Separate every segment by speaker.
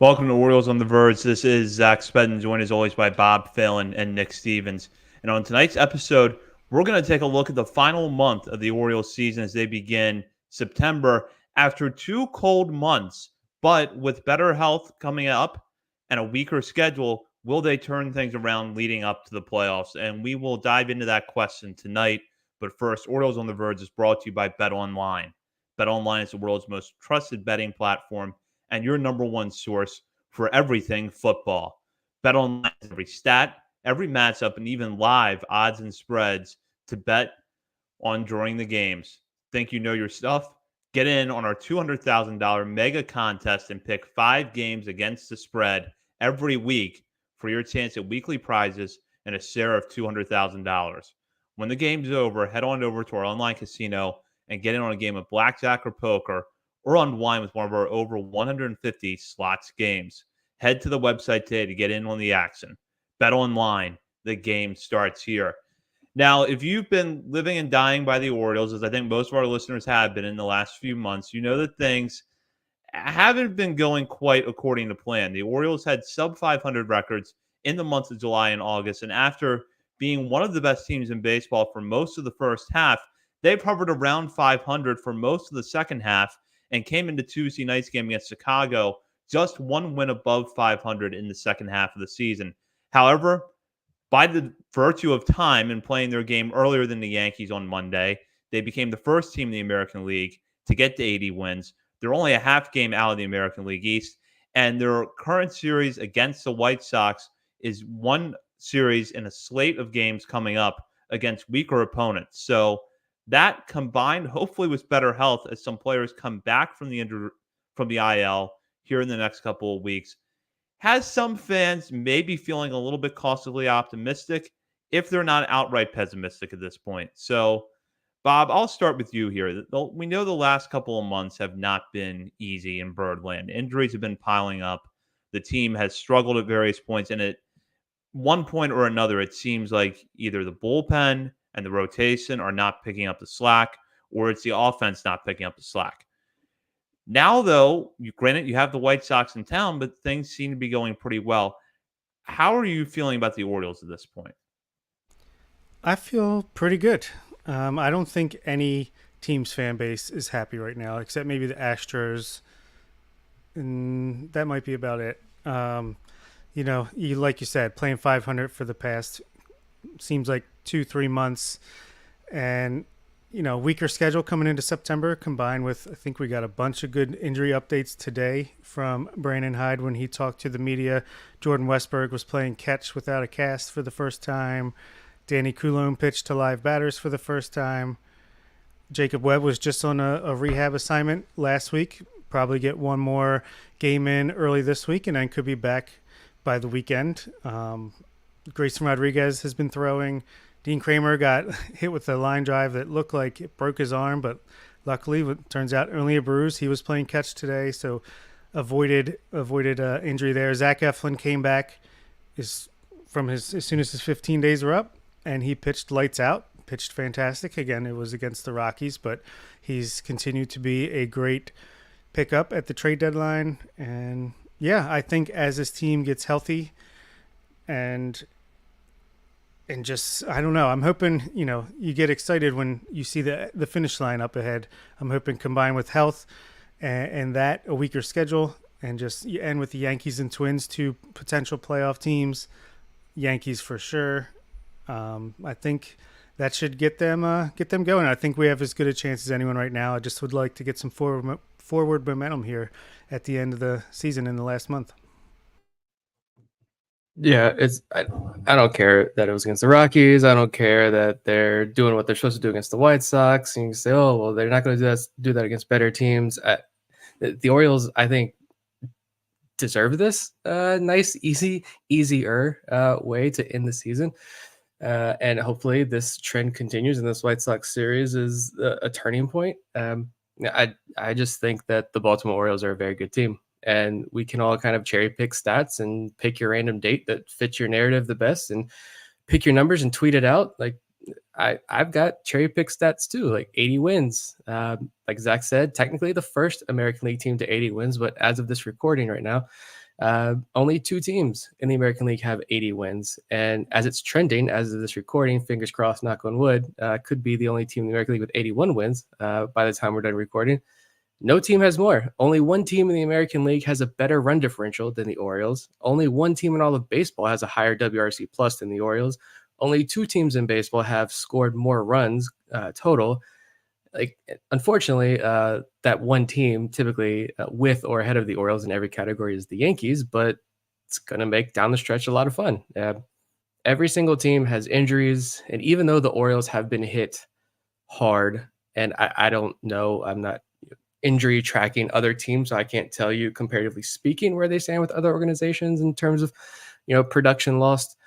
Speaker 1: Welcome to Orioles on the Verge. This is Zach Spedden, joined as always by Bob Phelan and Nick Stevens. And on tonight's episode, we're going to take a look at the final month of the Orioles season as they begin September after 2 cold months. But with better health coming up and a weaker schedule, will they turn things around leading up to the playoffs? And we will dive into that question tonight. But first, Orioles on the Verge is brought to you by Bet Online. Bet Online is the world's most trusted betting platform and your number one source for everything football. Bet online every stat, every matchup, and even live odds and spreads to bet on during the games. Think you know your stuff? Get in on our $200,000 mega contest and pick 5 games against the spread every week for your chance at weekly prizes and a share of $200,000. When the game's over, head on over to our online casino and get in on a game of blackjack or poker or unwind with one of our over 150 slots games. Head to the website today to get in on the action. Bet online. The game starts here. Now, if you've been living and dying by the Orioles, as I think most of our listeners have been in the last few months, you know that things haven't been going quite according to plan. The Orioles had sub 500 records in the months of July and August, and after being one of the best teams in baseball for most of the first half, they've hovered around 500 for most of the second half and came into Tuesday night's game against Chicago just one win above 500 in the second half of the season. However, by the virtue of time and playing their game earlier than the Yankees on Monday, they became the first team in the American League to get to 80 wins. They're only a half game out of the American League East, and their current series against the White Sox is one series in a slate of games coming up against weaker opponents. So that combined, hopefully, with better health as some players come back from the IL here in the next couple of weeks, has some fans maybe feeling a little bit cautiously optimistic, if they're not outright pessimistic at this point. So, Bob, I'll start with you here. We know the last couple of months have not been easy in Birdland. Injuries have been piling up. The team has struggled at various points, and at one point or another, it seems like either the bullpen and the rotation are not picking up the slack, or it's the offense not picking up the slack. Now, though, granted you have the White Sox in town, but things seem to be going pretty well. How are you feeling about the Orioles at this point?
Speaker 2: I feel pretty good. I don't think any team's fan base is happy right now, except maybe the Astros, and that might be about it. You like you said, playing 500 for the past seems like 2-3 months, and weaker schedule coming into September combined with I think we got a bunch of good injury updates today from Brandon Hyde when he talked to the media. Jordan Westberg was playing catch without a cast for the first time. Danny Coulombe pitched to live batters for the first time. Jacob Webb was just on a rehab assignment last week. Probably get one more game in early this week and then could be back by the weekend. Grayson Rodriguez has been throwing. Dean Kramer got hit with a line drive that looked like it broke his arm, but luckily, it turns out only a bruise. He was playing catch today, so avoided injury there. Zach Eflin came back as soon as his 15 days were up, and he pitched lights out. Pitched fantastic. Again, it was against the Rockies, but he's continued to be a great pickup at the trade deadline. And yeah, I think as this team gets healthy and just I don't know. I'm hoping you get excited when you see the finish line up ahead. I'm hoping combined with health and that a weaker schedule and just you end with the Yankees and Twins, two potential playoff teams. Yankees for sure. I think that should get them going. I think we have as good a chance as anyone right now. I just would like to get some forward momentum here at the end of the season in the last month.
Speaker 3: Yeah, I don't care that it was against the Rockies. I don't care that they're doing what they're supposed to do against the White Sox. And you say, oh, well, they're not going to do that against better teams. The Orioles, I think, deserve this nice, easier way to end the season. And hopefully this trend continues and this White Sox series is a turning point. I just think that the Baltimore Orioles are a very good team. And we can all kind of cherry pick stats and pick your random date that fits your narrative the best and pick your numbers and tweet it out. Like I've got cherry pick stats too, like 80 wins. Like Zach said, technically the first American League team to 80 wins, but as of this recording right now, Only 2 teams in the American League have 80 wins. And as it's trending, as of this recording, fingers crossed, knock on wood, could be the only team in the American League with 81 wins by the time we're done recording. No team has more. Only one team in the American League has a better run differential than the Orioles. Only one team in all of baseball has a higher WRC plus than the Orioles. Only 2 teams in baseball have scored more runs total. Like, unfortunately, that one team typically with or ahead of the Orioles in every category is the Yankees, but it's going to make down the stretch a lot of fun. Every single team has injuries, and even though the Orioles have been hit hard, and I don't know, I'm not injury tracking other teams, so I can't tell you comparatively speaking where they stand with other organizations in terms of production lost.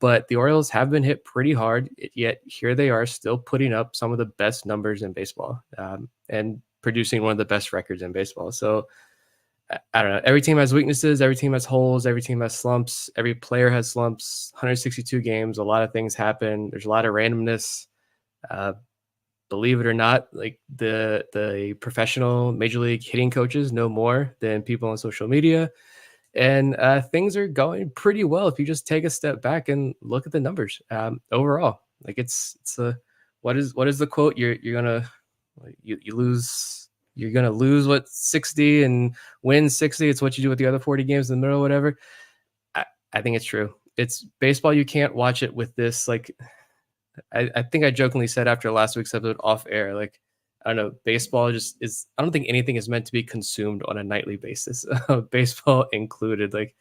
Speaker 3: But the Orioles have been hit pretty hard, yet here they are still putting up some of the best numbers in baseball and producing one of the best records in baseball. So I don't know. Every team has weaknesses. Every team has holes. Every team has slumps. Every player has slumps. 162 games. A lot of things happen. There's a lot of randomness. Believe it or not, like the professional major league hitting coaches know more than people on social media. And things are going pretty well if you just take a step back and look at the numbers overall. Like it's a what is the quote? You're gonna you lose. You're gonna lose 60 and win 60. It's what you do with the other 40 games in the middle, whatever. I think it's true. It's baseball. You can't watch it with this. Like I think I jokingly said after last week's episode off air, like I don't know, baseball just is. I don't think anything is meant to be consumed on a nightly basis, baseball included. Like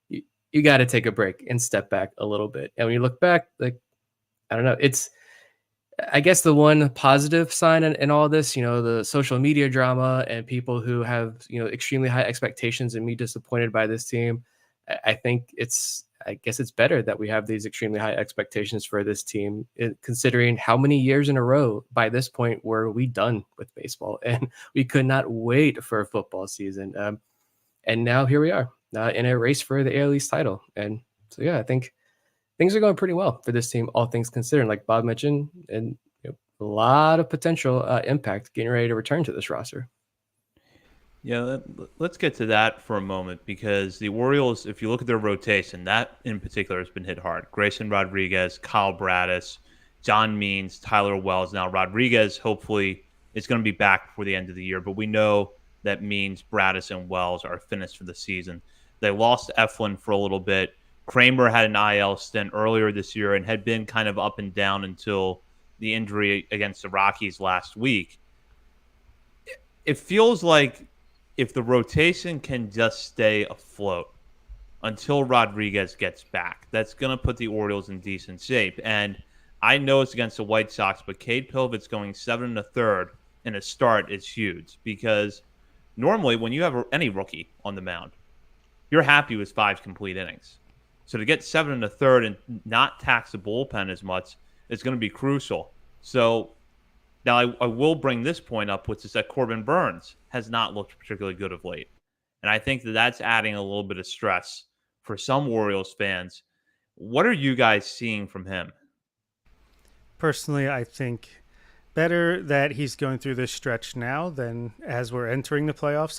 Speaker 3: you got to take a break and step back a little bit. And when you look back, like I don't know, it's I guess the one positive sign in all this, the social media drama and people who have extremely high expectations and me disappointed by this team. I guess it's better that we have these extremely high expectations for this team, considering how many years in a row by this point were we done with baseball and we could not wait for a football season. And now here we are in a race for the AL East title. And so, yeah, I think things are going pretty well for this team, all things considered, like Bob mentioned, and a lot of potential impact getting ready to return to this roster.
Speaker 1: Yeah, let's get to that for a moment because the Orioles, if you look at their rotation, that in particular has been hit hard. Grayson Rodriguez, Kyle Braddis, John Means, Tyler Wells. Now, Rodriguez hopefully is going to be back before the end of the year, but we know that Means, Braddis, and Wells are finished for the season. They lost Eflin for a little bit. Kramer had an IL stint earlier this year and had been kind of up and down until the injury against the Rockies last week. It feels like if the rotation can just stay afloat until Rodriguez gets back, that's going to put the Orioles in decent shape. And I know it's against the White Sox, but Cade Pilvitt's going 7 1/3 in a start is huge because normally when you have any rookie on the mound, you're happy with 5 complete innings. So to get 7 1/3 and not tax the bullpen as much is going to be crucial. So now, I will bring this point up, which is that Corbin Burnes has not looked particularly good of late. And I think that that's adding a little bit of stress for some Orioles fans. What are you guys seeing from him?
Speaker 2: Personally, I think better that he's going through this stretch now than as we're entering the playoffs.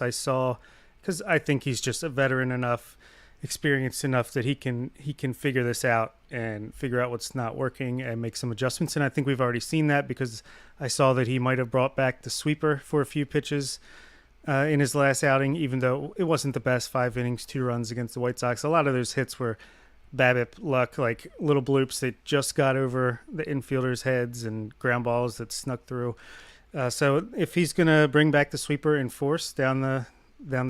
Speaker 2: Because I think he's just a veteran enough, experienced enough that he can figure this out and figure out what's not working and make some adjustments. And I think we've already seen that because I saw that he might have brought back the sweeper for a few pitches in his last outing, even though it wasn't the best. 5 innings, 2 runs against the White Sox. A lot of those hits were BABIP luck, like little bloops that just got over the infielders' heads and ground balls that snuck through. So if he's going to bring back the sweeper in force down the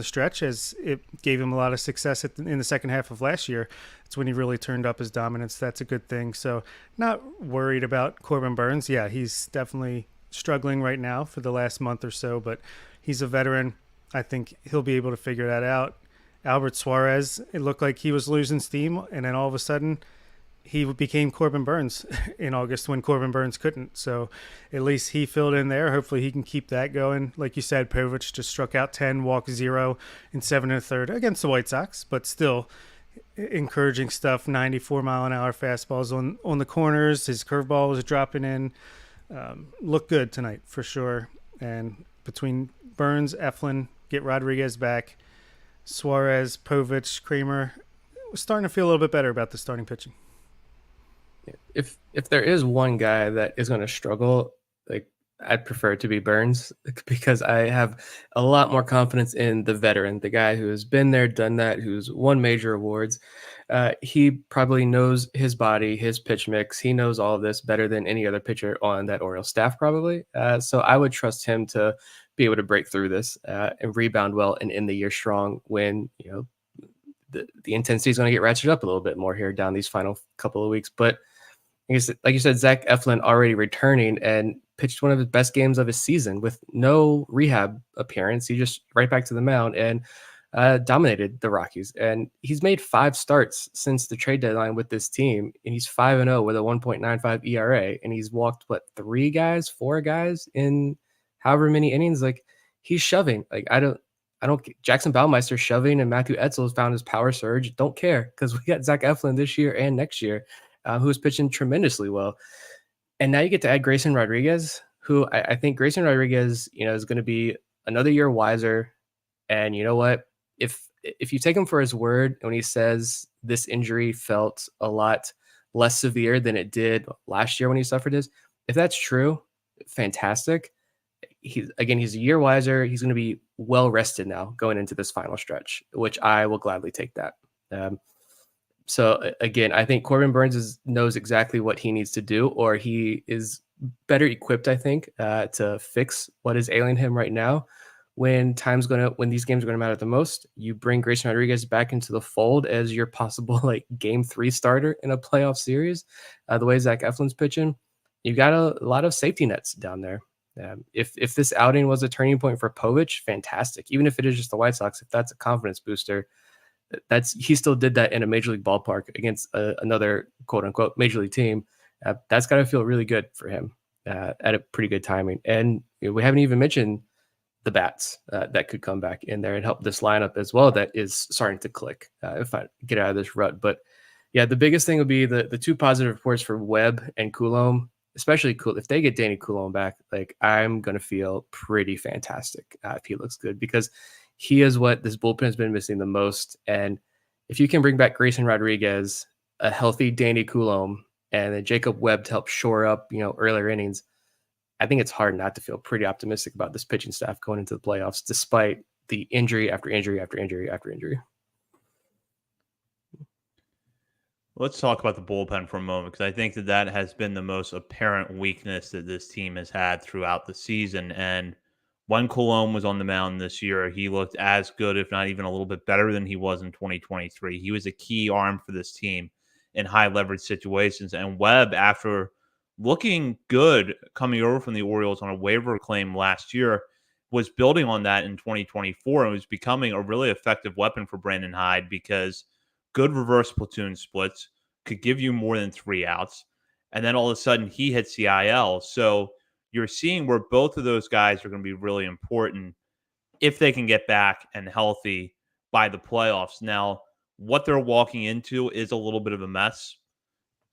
Speaker 2: stretch, as it gave him a lot of success in the second half of last year, it's when he really turned up his dominance. That's a good thing. So not worried about Corbin Burnes. Yeah, he's definitely struggling right now for the last month or so, but he's a veteran. I think he'll be able to figure that out. Albert Suarez, it looked like he was losing steam, and then all of a sudden he became Corbin Burnes in August when Corbin Burnes couldn't. So at least he filled in there. Hopefully he can keep that going. Like you said, Povich just struck out 10, walked 0 in 7 1/3 against the White Sox, but still encouraging stuff. 94-mile-an-hour fastballs on the corners. His curveball was dropping in. Looked good tonight for sure. And between Burnes, Eflin, get Rodriguez back, Suarez, Povich, Kramer. We're starting to feel a little bit better about the starting pitching.
Speaker 3: If there is one guy that is going to struggle, like I'd prefer it to be Burns because I have a lot more confidence in the veteran, the guy who has been there, done that, who's won major awards. He probably knows his body, his pitch mix. He knows all of this better than any other pitcher on that Orioles staff, probably. So I would trust him to be able to break through this and rebound well and end the year strong when, the intensity is going to get ratcheted up a little bit more here down these final couple of weeks. But like you said, Zach Eflin already returning and pitched one of his best games of his season with no rehab appearance. He just right back to the mound and dominated the Rockies. And he's made 5 starts since the trade deadline with this team, and he's 5-0 with a 1.95 ERA. And he's walked 4 guys in however many innings. Like he's shoving. Like I don't. Jackson Baumeister shoving and Matthew Etzel has found his power surge. Don't care because we got Zach Eflin this year and next year. Who's pitching tremendously well. And now you get to add Grayson Rodriguez, who I think Grayson Rodriguez, is going to be another year wiser. And you know what? If you take him for his word when he says this injury felt a lot less severe than it did last year when he suffered his, if that's true, fantastic. He's a year wiser. He's going to be well rested now going into this final stretch, which I will gladly take that. So again, I think Corbin Burns knows exactly what he needs to do, or he is better equipped, I think, to fix what is ailing him right now. When these games are gonna matter the most, you bring Grayson Rodriguez back into the fold as your possible game 3 starter in a playoff series. The way Zach Eflin's pitching, you got a lot of safety nets down there. If this outing was a turning point for Povich, fantastic. Even if it is just the White Sox, if that's a confidence booster. He still did that in a major league ballpark against another quote unquote major league team. That's got to feel really good for him at a pretty good timing. And we haven't even mentioned the bats that could come back in there and help this lineup as well. That is starting to click if I get out of this rut. But yeah, the biggest thing would be the 2 positive reports for Webb and Coulomb, especially if they get Danny Coulomb back. Like I'm going to feel pretty fantastic if he looks good, because he is what this bullpen has been missing the most. And if you can bring back Grayson Rodriguez, a healthy Danny Coulomb, and then Jacob Webb to help shore up, earlier innings, I think it's hard not to feel pretty optimistic about this pitching staff going into the playoffs, despite the injury after injury after injury after injury.
Speaker 1: Let's talk about the bullpen for a moment, because I think that has been the most apparent weakness that this team has had throughout the season. And when Coulomb was on the mound this year, he looked as good, if not even a little bit better than he was in 2023. He was a key arm for this team in high leverage situations. And Webb, after looking good coming over from the Orioles on a waiver claim last year, was building on that in 2024 and was becoming a really effective weapon for Brandon Hyde, because good reverse platoon splits could give you more than 3 outs. And then all of a sudden he hits the IL. So you're seeing where both of those guys are going to be really important if they can get back and healthy by the playoffs. Now, what they're walking into is a little bit of a mess.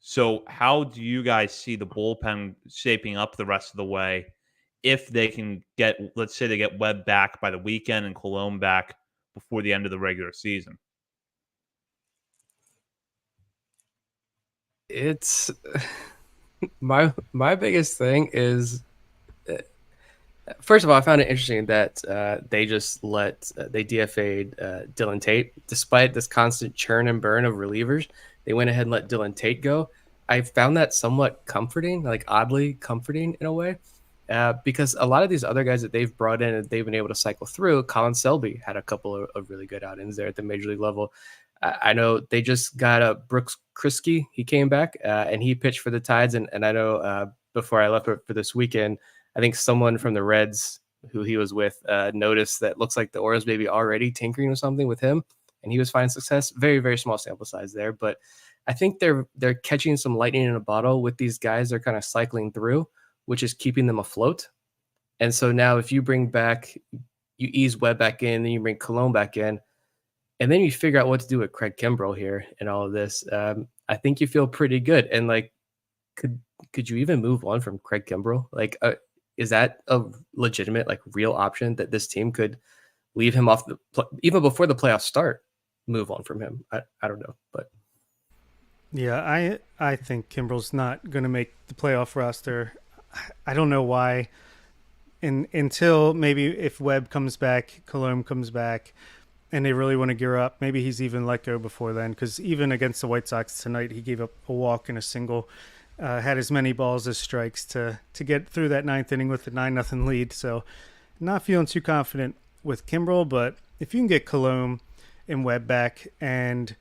Speaker 1: So how do you guys see the bullpen shaping up the rest of the way if they can get, let's say they get Webb back by the weekend and Coulomb back before the end of the regular season?
Speaker 3: It's my biggest thing is, first of all, I found it interesting that they just they DFA'd Dylan Tate. Despite this constant churn and burn of relievers, they went ahead and let Dylan Tate go. I found that somewhat comforting, like oddly comforting in a way, because a lot of these other guys that they've brought in and they've been able to cycle through, Colin Selby had a couple of really good outings there at the major league level. I know they just got Brooks Kriske. He came back and he pitched for the Tides. And I know before I left for this weekend, I think someone from the Reds who he was with noticed that looks like the Orioles maybe already tinkering with something with him, and he was finding success. Very, very small sample size there, but I think they're catching some lightning in a bottle with these guys. They're kind of cycling through, which is keeping them afloat. And so now if you ease Webb back in, then you bring Coulomb back in, and then you figure out what to do with Craig Kimbrell here and all of this. I think you feel pretty good. And could you even move on from Craig Kimbrell? Is that a legitimate, real option that this team could leave him off even before the playoffs start. Move on from him. I don't know, but
Speaker 2: Yeah, I think Kimbrel's not going to make the playoff roster. I don't know why. Until maybe if Webb comes back, Colomb comes back, and they really want to gear up, maybe he's even let go before then. Because even against the White Sox tonight, he gave up a walk and a single. Had as many balls as strikes to get through that ninth inning with the 9-0 lead. So, not feeling too confident with Kimbrel, but if you can get Colomb and Webb back, and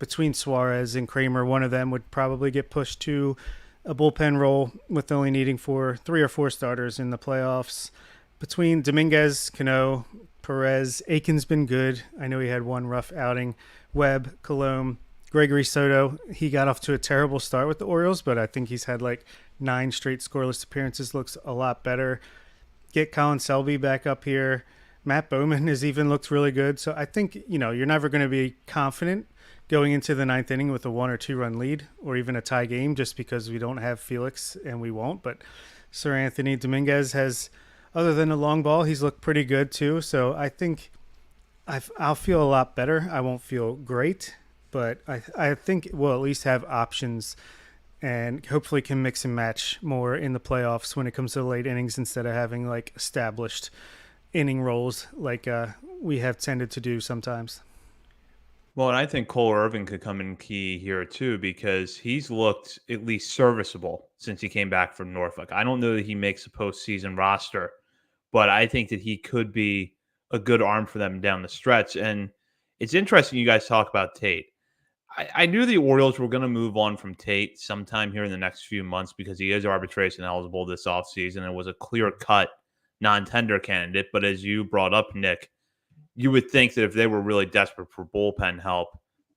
Speaker 2: between Suarez and Kramer, one of them would probably get pushed to a bullpen role with only needing for 3 or 4 starters in the playoffs. Between Dominguez, Cano, Perez, Aiken's been good. I know he had one rough outing. Webb, Colomb, Gregory Soto, he got off to a terrible start with the Orioles, but I think he's had like 9 straight scoreless appearances. Looks a lot better. Get Colin Selby back up here. Matt Bowman has even looked really good. So I think, you're never going to be confident going into the ninth inning with a 1 or 2 run lead or even a tie game just because we don't have Felix and we won't. But Sir Anthony Dominguez has, other than a long ball, he's looked pretty good too. So I think I'll feel a lot better. I won't feel great, but I think we'll at least have options and hopefully can mix and match more in the playoffs when it comes to the late innings instead of having like established inning roles like we have tended to do sometimes.
Speaker 1: Well, and I think Cole Irvin could come in key here too because he's looked at least serviceable since he came back from Norfolk. I don't know that he makes a postseason roster, but I think that he could be a good arm for them down the stretch. And it's interesting you guys talk about Tate. I knew the Orioles were going to move on from Tate sometime here in the next few months because he is arbitration eligible this offseason and was a clear cut non tender candidate. But as you brought up, Nick, you would think that if they were really desperate for bullpen help,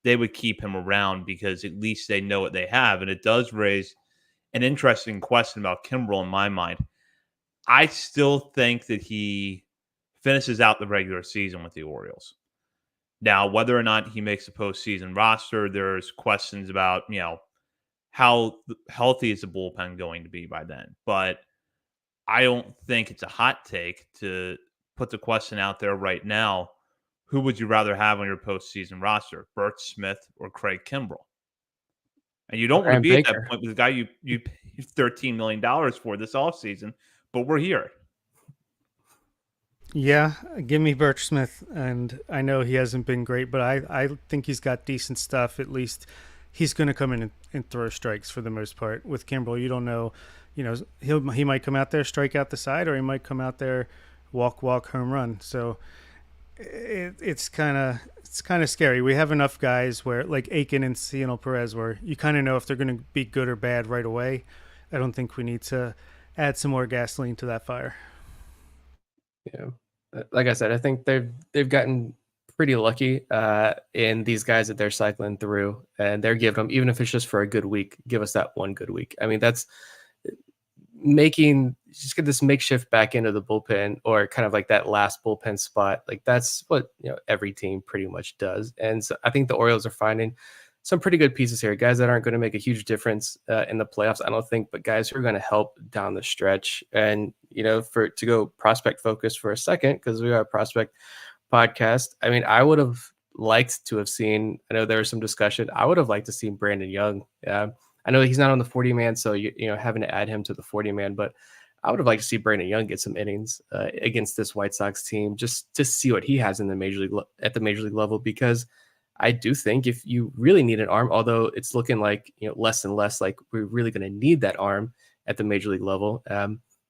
Speaker 1: they would keep him around because at least they know what they have. And it does raise an interesting question about Kimbrel in my mind. I still think that he finishes out the regular season with the Orioles. Now, whether or not he makes a postseason roster, there's questions about, how healthy is the bullpen going to be by then. But I don't think it's a hot take to put the question out there right now. Who would you rather have on your postseason roster, Bert Smith or Craig Kimbrel? And you don't want to
Speaker 3: Graham
Speaker 1: be at that
Speaker 3: Baker.
Speaker 1: point with the guy you paid $13 million for this offseason, but we're here.
Speaker 2: Yeah, give me Birch Smith, and I know he hasn't been great, but I think he's got decent stuff. At least he's going to come in and throw strikes for the most part. With Kimbrel, you don't know, he might come out there, strike out the side, or he might come out there, walk, home run. So it's kind of scary. We have enough guys where like Aiken and Cianel Perez, where you kind of know if they're going to be good or bad right away. I don't think we need to add some more gasoline to that fire.
Speaker 3: Yeah, like I said, I think they've gotten pretty lucky in these guys that they're cycling through, and they're giving them, even if it's just for a good week, give us that one good week. I mean, that's making just get this makeshift back into the bullpen or kind of like that last bullpen spot. Like that's what every team pretty much does, and so I think the Orioles are finding some pretty good pieces here, guys that aren't going to make a huge difference in the playoffs, I don't think, but guys who are going to help down the stretch. And for to go prospect focus for a second, because we are a prospect podcast. I mean, I would have liked to have seen. I know there was some discussion. I would have liked to see Brandon Young. I know he's not on the 40 man, so having to add him to the 40 man, but I would have liked to see Brandon Young get some innings against this White Sox team, just to see what he has in the major league at the major league level, because I do think if you really need an arm, although it's looking like less and less like we're really going to need that arm at the major league level,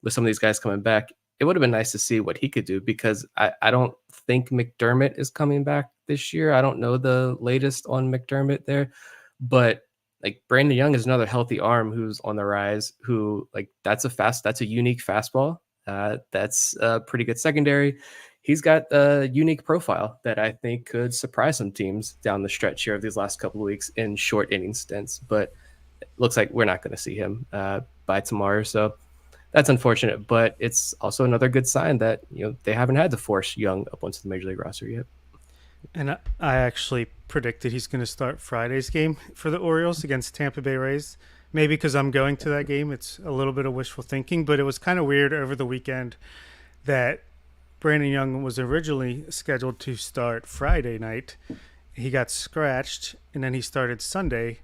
Speaker 3: with some of these guys coming back, it would have been nice to see what he could do, because I don't think McDermott is coming back this year. I don't know the latest on McDermott there, but like Brandon Young is another healthy arm who's on the rise, who like that's a unique fastball. That's a pretty good secondary. He's got a unique profile that I think could surprise some teams down the stretch here of these last couple of weeks in short inning stints. But it looks like we're not going to see him by tomorrow. So that's unfortunate, but it's also another good sign that they haven't had to force Young up onto the major league roster yet.
Speaker 2: And I actually predicted he's going to start Friday's game for the Orioles against Tampa Bay Rays. Maybe because I'm going to that game. It's a little bit of wishful thinking, but it was kind of weird over the weekend that Brandon Young was originally scheduled to start Friday night. He got scratched, and then he started Sunday,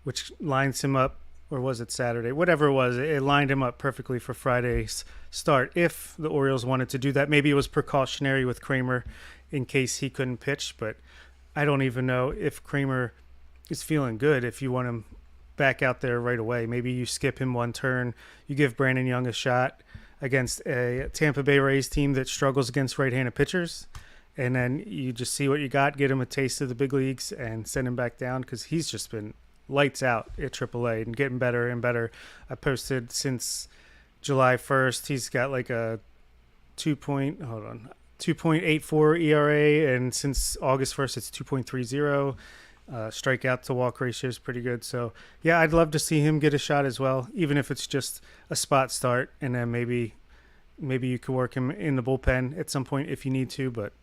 Speaker 2: which lines him up, or was it Saturday? Whatever it was, it lined him up perfectly for Friday's start. If the Orioles wanted to do that, maybe it was precautionary with Kramer in case he couldn't pitch, but I don't even know if Kramer is feeling good. If you want him back out there right away, maybe you skip him one turn, you give Brandon Young a shot against a Tampa Bay Rays team that struggles against right-handed pitchers, and then you just see what you got, get him a taste of the big leagues, and send him back down because he's just been lights out at AAA and getting better and better. I posted since July 1st, he's got like a 2.84 ERA, and since August 1st, it's 2.30. Strikeout to walk ratio is pretty good. So, yeah, I'd love to see him get a shot as well, even if it's just a spot start, and then maybe you could work him in the bullpen at some point if you need to, but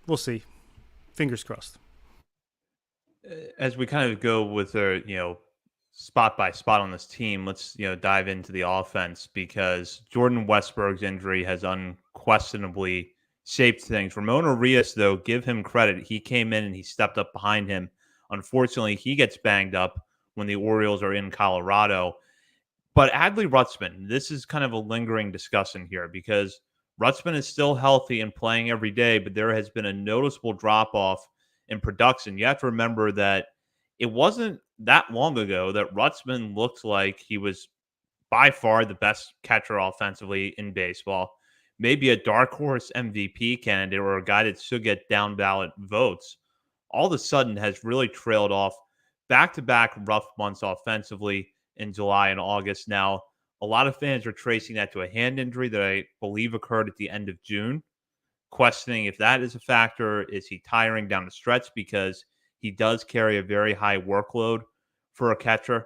Speaker 2: we'll see. Fingers crossed.
Speaker 1: As we kind of go with our, spot by spot on this team, let's, dive into the offense because Jordan Westberg's injury has unquestionably shaped things. Ramon Arias, though, give him credit. He came in and he stepped up behind him. Unfortunately, he gets banged up when the Orioles are in Colorado. But Adley Rutzman, this is kind of a lingering discussion here because Rutzman is still healthy and playing every day, but there has been a noticeable drop off in production. You have to remember that it wasn't that long ago that Rutzman looked like he was by far the best catcher offensively in baseball, maybe a dark horse MVP candidate or a guy that should get down ballot votes. All of a sudden has really trailed off back to back rough months offensively in July and August. Now, a lot of fans are tracing that to a hand injury that I believe occurred at the end of June, questioning if that is a factor. Is he tiring down the stretch because he does carry a very high workload for a catcher?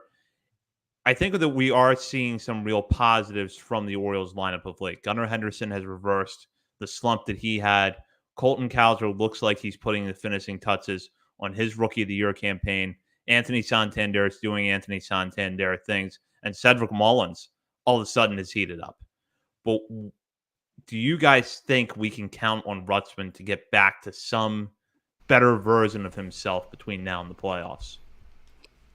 Speaker 1: I think that we are seeing some real positives from the Orioles lineup of late. Gunnar Henderson has reversed the slump that he had. Colton Cowser looks like he's putting the finishing touches on his Rookie of the Year campaign. Anthony Santander is doing Anthony Santander things. And Cedric Mullins all of a sudden is heated up. But do you guys think we can count on Rutzman to get back to some better version of himself between now and the playoffs?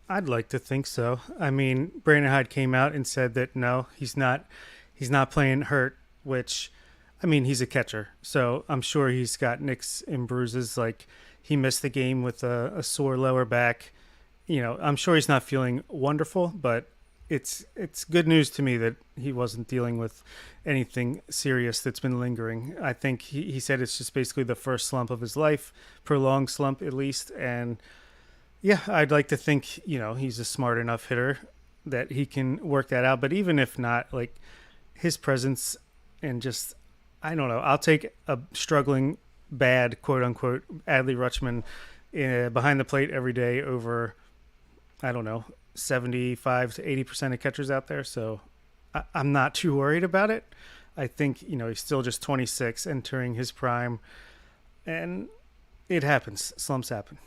Speaker 2: I'd like to think so. I mean, Brandon Hyde came out and said that no, he's not playing hurt, which I mean, he's a catcher. So I'm sure he's got nicks and bruises. Like he missed the game with a sore lower back. I'm sure he's not feeling wonderful, but it's good news to me that he wasn't dealing with anything serious that's been lingering. I think he said it's just basically the first slump of his life, prolonged slump at least, and yeah, I'd like to think, he's a smart enough hitter that he can work that out. But even if not, like his presence and just, I don't know, I'll take a struggling, bad, quote unquote, Adley Rutschman behind the plate every day over, I don't know, 75 to 80% of catchers out there. So I'm not too worried about it. I think, he's still just 26, entering his prime. And it happens. Slumps happen.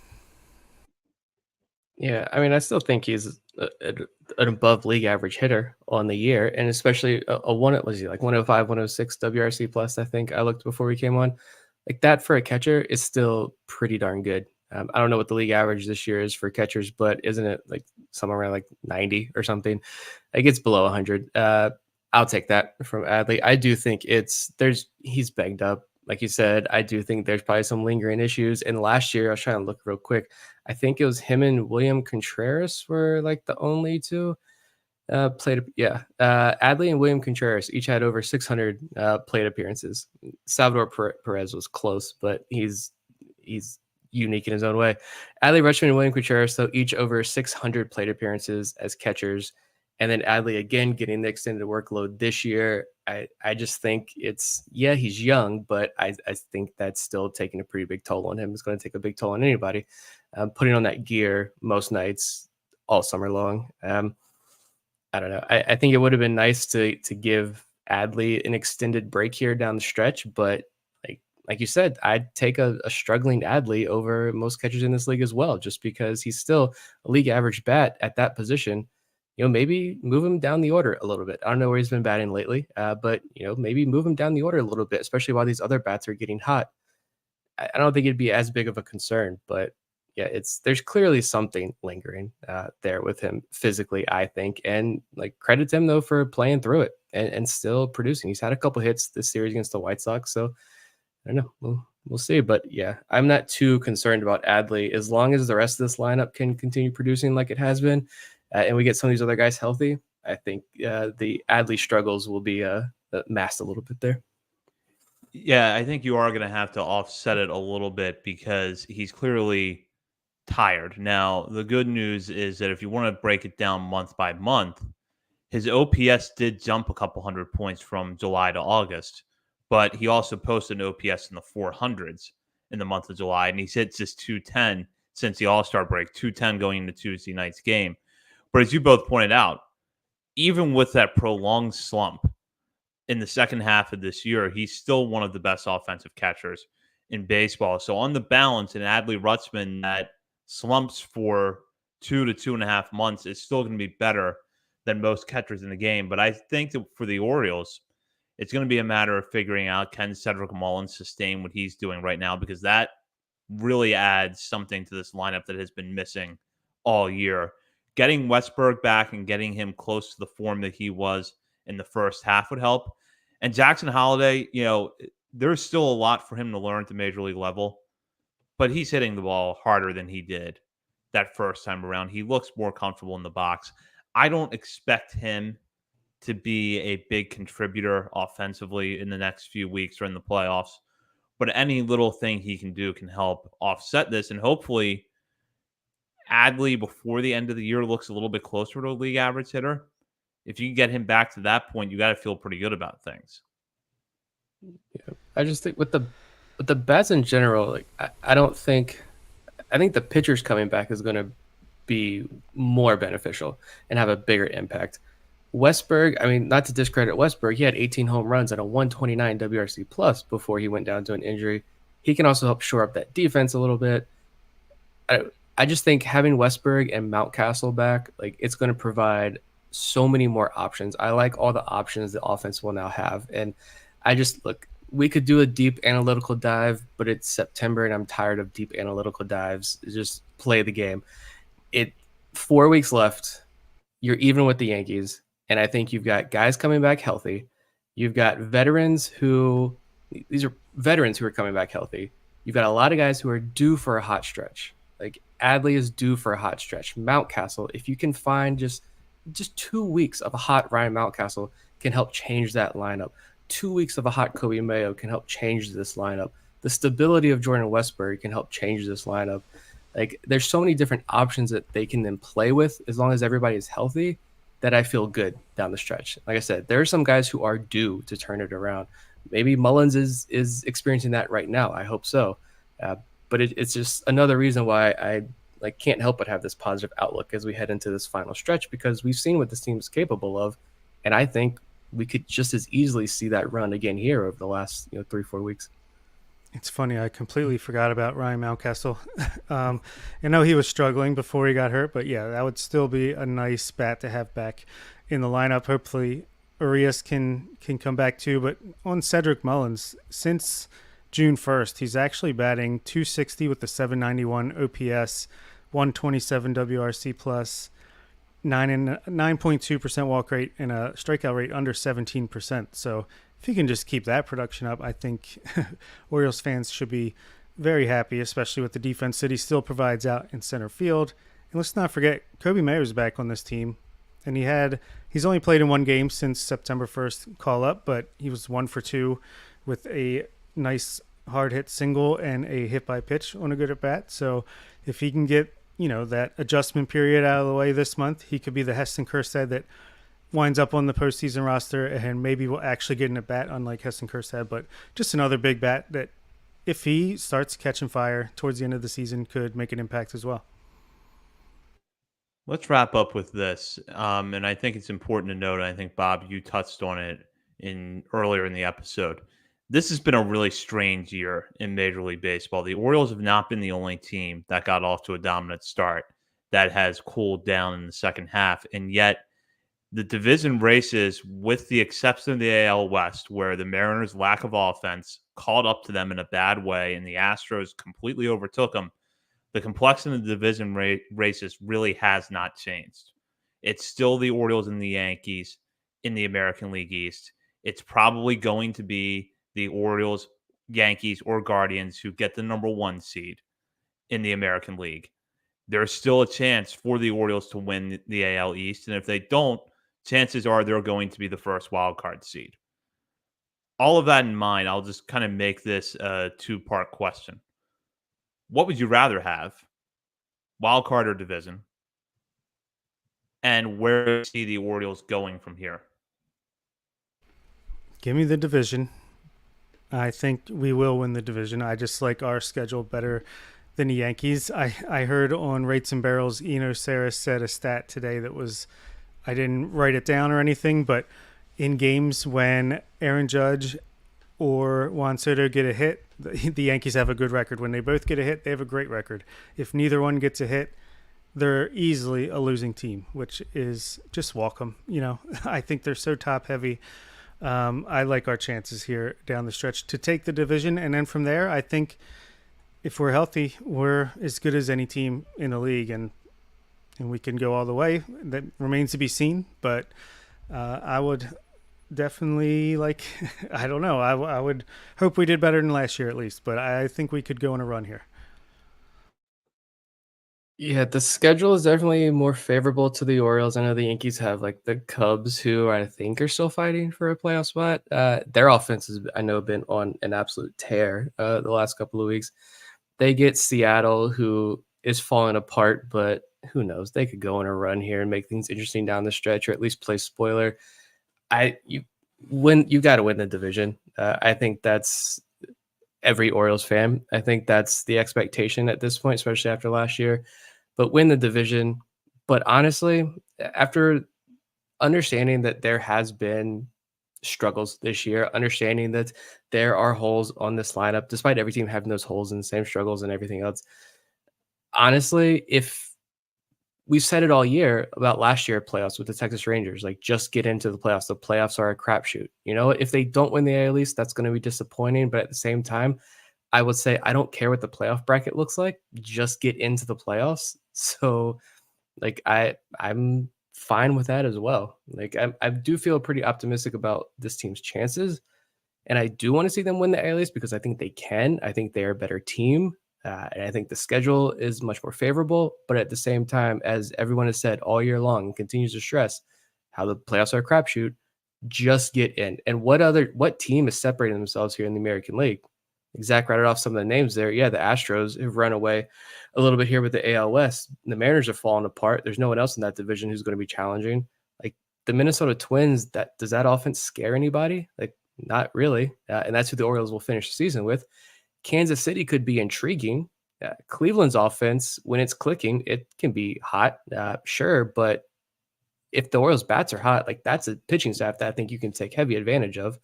Speaker 3: Yeah, I mean, I still think he's an above league average hitter on the year, and especially a one. Was he like 105, 106 WRC plus? I think I looked before we came on. Like that for a catcher is still pretty darn good. I don't know what the league average this year is for catchers, but isn't it like somewhere around like 90 or something? Like it's below 100. I'll take that from Adley. I do think he's banged up. Like you said, I do think there's probably some lingering issues. And last year, I was trying to look real quick. I think it was him and William Contreras were like the only two played. Yeah. Adley and William Contreras each had over 600 plate appearances. Salvador Perez was close, but he's unique in his own way. Adley Rutschman and William Contreras, though, each over 600 plate appearances as catchers. And then Adley again getting the extended workload this year. I just think he's young, but I think that's still taking a pretty big toll on him. It's going to take a big toll on anybody. Putting on that gear most nights all summer long. I don't know. I think it would have been nice to give Adley an extended break here down the stretch, but like you said, I'd take a struggling Adley over most catchers in this league as well, just because he's still a league average bat at that position. maybe move him down the order a little bit. I don't know where he's been batting lately, but maybe move him down the order a little bit, especially while these other bats are getting hot. I don't think it'd be as big of a concern, but yeah, there's clearly something lingering there with him physically, I think, and like credit to him though for playing through it and still producing. He's had a couple hits this series against the White Sox, so I don't know. We'll see, but yeah, I'm not too concerned about Adley as long as the rest of this lineup can continue producing like it has been, and we get some of these other guys healthy. I think the Adley struggles will be masked a little bit there.
Speaker 1: Yeah, I think you are going to have to offset it a little bit because he's clearly tired. Now, the good news is that if you want to break it down month by month, his OPS did jump a couple hundred points from July to August, but he also posted an OPS in the 400s in the month of July, and he's hit just 210 since the All-Star break, 210 going into Tuesday night's game. But as you both pointed out, even with that prolonged slump in the second half of this year, he's still one of the best offensive catchers in baseball. So on the balance, an Adley Rutzman that slumps for 2 to 2.5 months is still going to be better than most catchers in the game. But I think that for the Orioles, it's going to be a matter of figuring out, can Cedric Mullins sustain what he's doing right now, because that really adds something to this lineup that has been missing all year. Getting Westberg back and getting him close to the form that he was in the first half would help. And Jackson Holliday, there's still a lot for him to learn at the major league level, but he's hitting the ball harder than he did that first time around. He looks more comfortable in the box. I don't expect him to be a big contributor offensively in the next few weeks or in the playoffs, but any little thing he can do can help offset this. And hopefully Adley before the end of the year looks a little bit closer to a league average hitter. If you can get him back to that point, you got to feel pretty good about things.
Speaker 3: Yeah, I just think with the bats in general, like I think the pitchers coming back is going to be more beneficial and have a bigger impact. Westberg, I mean, not to discredit Westberg, he had 18 home runs and a 129 WRC plus before he went down to an injury. He can also help shore up that defense a little bit. I just think having Westberg and Mountcastle back, like it's going to provide so many more options. I like all the options the offense will now have. And we could do a deep analytical dive, but it's September and I'm tired of deep analytical dives. Just play the game. 4 weeks left. You're even with the Yankees. And I think you've got guys coming back healthy. You've got these are veterans who are coming back healthy. You've got a lot of guys who are due for a hot stretch. Like Adley is due for a hot stretch. Mountcastle, if you can find just 2 weeks of a hot Ryan Mountcastle can help change that lineup. 2 weeks of a hot Kobe Mayo can help change this lineup. The stability of Jordan Westberg can help change this lineup. Like there's so many different options that they can then play with as long as everybody is healthy that I feel good down the stretch. Like I said, there are some guys who are due to turn it around. Maybe Mullins is experiencing that right now. I hope so. But it's just another reason why I can't help but have this positive outlook as we head into this final stretch, because we've seen what this team is capable of. And I think we could just as easily see that run again here over the last 3-4 weeks.
Speaker 2: It's funny, I completely forgot about Ryan Mountcastle. I know he was struggling before he got hurt, but yeah, that would still be a nice bat to have back in the lineup. Hopefully Urias can come back too. But on Cedric Mullins, since June 1st, he's actually batting .260 with a 791 OPS, 127 WRC plus, 9.2% walk rate, and a strikeout rate under 17%. So if he can just keep that production up, I think Orioles fans should be very happy, especially with the defense that he still provides out in center field. And let's not forget, Kobe Mayo's back on this team. And he's only played in one game since September 1st call up, but he was 1 for 2 with a nice hard hit single and a hit by pitch on a good at bat. So if he can get, that adjustment period out of the way this month, he could be the Heston Kjerstad that winds up on the postseason roster and maybe will actually get in a bat, unlike Heston Kjerstad. But just another big bat that, if he starts catching fire towards the end of the season, could make an impact as well.
Speaker 1: Let's wrap up with this. And I think it's important to note, and I think, Bob, you touched on it earlier in the episode. This has been a really strange year in Major League Baseball. The Orioles have not been the only team that got off to a dominant start that has cooled down in the second half. And yet The division races, with the exception of the AL West, where the Mariners' lack of offense caught up to them in a bad way and the Astros completely overtook them, the complexity of the division races really has not changed. It's still the Orioles and the Yankees in the American League East. It's probably going to be the Orioles, Yankees, or Guardians who get the number one seed in the American League. There's still a chance for the Orioles to win the AL East. And if they don't, chances are they're going to be the first wild card seed. All of that in mind, I'll just kind of make this a two-part question. What would you rather have, wild card or division? And where do you see the Orioles going from here?
Speaker 2: Give me the division. I think we will win the division. I just like our schedule better than the Yankees. I heard on Rates and Barrels, Eno Sarris said a stat today that was, I didn't write it down or anything, but in games when Aaron Judge or Juan Soto get a hit, the Yankees have a good record. When they both get a hit, they have a great record. If neither one gets a hit, they're easily a losing team, which is just welcome. I think they're so top heavy. I like our chances here down the stretch to take the division. And then from there, I think if we're healthy, we're as good as any team in the league. And we can go all the way. That remains to be seen. But I would definitely I don't know. I would hope we did better than last year at least. But I think we could go on a run here.
Speaker 3: Yeah, the schedule is definitely more favorable to the Orioles. I know the Yankees have like the Cubs, who I think are still fighting for a playoff spot. Their offense has, I know, been on an absolute tear the last couple of weeks. They get Seattle, who is falling apart, but who knows? They could go on a run here and make things interesting down the stretch, or at least play spoiler. You got to win the division. I think that's every Orioles fan. I think that's the expectation at this point, especially after last year. But win the division. But honestly, after understanding that there has been struggles this year, understanding that there are holes on this lineup, despite every team having those holes and the same struggles and everything else. Honestly, if we've said it all year about last year playoffs with the Texas Rangers, like just get into the playoffs. The playoffs are a crapshoot. If they don't win the AL East, that's going to be disappointing. But at the same time, I would say I don't care what the playoff bracket looks like. Just get into the playoffs. So, I'm fine with that as well. I do feel pretty optimistic about this team's chances, and I do want to see them win the AL East because I think they can. I think they are a better team, and I think the schedule is much more favorable. But at the same time, as everyone has said all year long and continues to stress, how the playoffs are a crapshoot. Just get in. And what team is separating themselves here in the American League? Zach rattled off some of the names there. Yeah, the Astros have run away a little bit here with the AL West. The Mariners are falling apart. There's no one else in that division who's going to be challenging. Like the Minnesota Twins, does that offense scare anybody? Like not really. And that's who the Orioles will finish the season with. Kansas City could be intriguing. Cleveland's offense, when it's clicking, it can be hot, sure. But if the Orioles bats are hot, like that's a pitching staff that I think you can take heavy advantage of.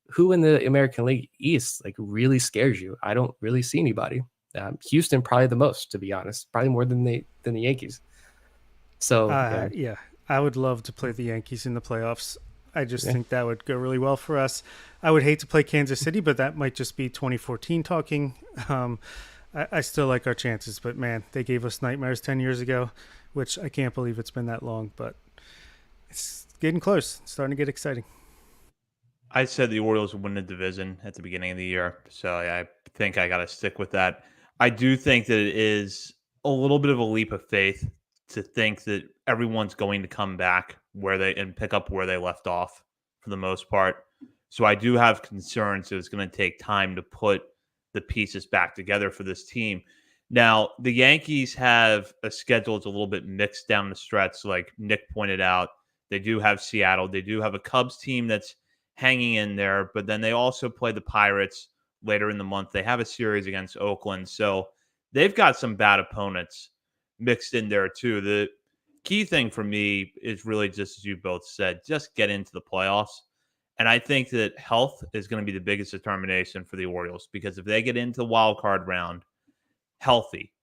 Speaker 3: Who in the American League East really scares you? I don't really see anybody. Houston probably the most, to be honest, probably more than the Yankees. So
Speaker 2: yeah, I would love to play the Yankees in the playoffs. I just think that would go really well for us. I would hate to play Kansas City, but that might just be 2014 talking. I still like our chances, but man, they gave us nightmares 10 years ago, which I can't believe it's been that long, but it's getting close. It's starting to get exciting.
Speaker 1: I said the Orioles would win the division at the beginning of the year, so I think I got to stick with that. I do think that it is a little bit of a leap of faith to think that everyone's going to come back and pick up where they left off for the most part. So I do have concerns that it's going to take time to put the pieces back together for this team. Now, the Yankees have a schedule that's a little bit mixed down the stretch, like Nick pointed out. They do have Seattle. They do have a Cubs team that's hanging in there, but then they also play the Pirates later in the month. They have a series against Oakland. So they've got some bad opponents mixed in there too. The key thing for me is really just as you both said, just get into the playoffs. And I think that health is going to be the biggest determination for the Orioles because if they get into the wild card round healthy,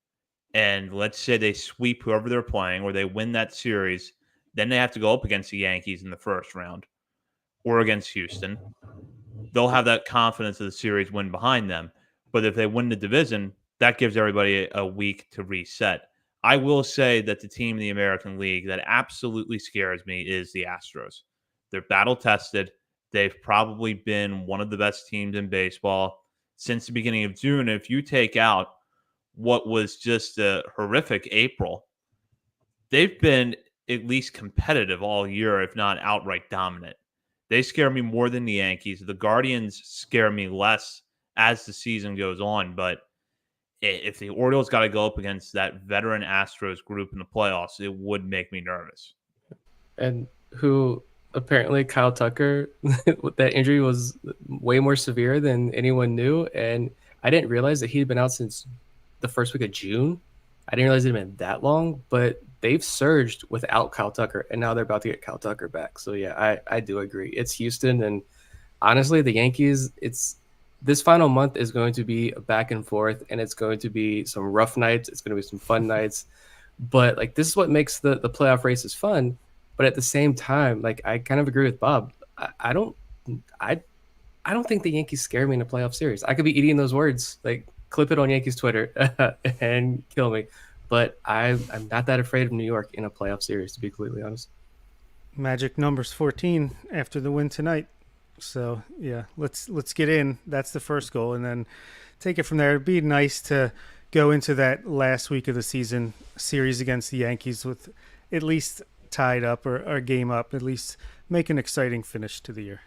Speaker 1: and let's say they sweep whoever they're playing or they win that series, Then they have to go up against the Yankees in the first round or against Houston. They'll have that confidence of the series win behind them. But if they win the division, that gives everybody a week to reset. I will say that the team in the American League that absolutely scares me is the Astros. They're battle tested. They've probably been one of the best teams in baseball since the beginning of June. If you take out what was just a horrific April, they've been at least competitive all year, if not outright dominant. They scare me more than the Yankees. The Guardians scare me less as the season goes on. But if the Orioles got to go up against that veteran Astros group in the playoffs, it would make me nervous.
Speaker 3: And who apparently Kyle Tucker, that injury was way more severe than anyone knew. And I didn't realize that he'd been out since the first week of June. I didn't realize it had been that long, but they've surged without Kyle Tucker, and now they're about to get Kyle Tucker back. So yeah, I do agree. It's Houston, and honestly, the Yankees, this final month is going to be a back and forth, and it's going to be some rough nights. It's going to be some fun nights, but like this is what makes the playoff races fun. But at the same time, like I kind of agree with Bob. I don't I I don't think the Yankees scare me in a playoff series. I could be eating those words, like clip it on Yankees Twitter and kill me. But I'm not that afraid of New York in a playoff series, to be completely honest.
Speaker 2: Magic numbers 14 after the win tonight. So yeah, let's get in. That's the first goal, and then take it from there. It'd be nice to go into that last week of the season series against the Yankees with at least tied up or a game up. At least make an exciting finish to the year.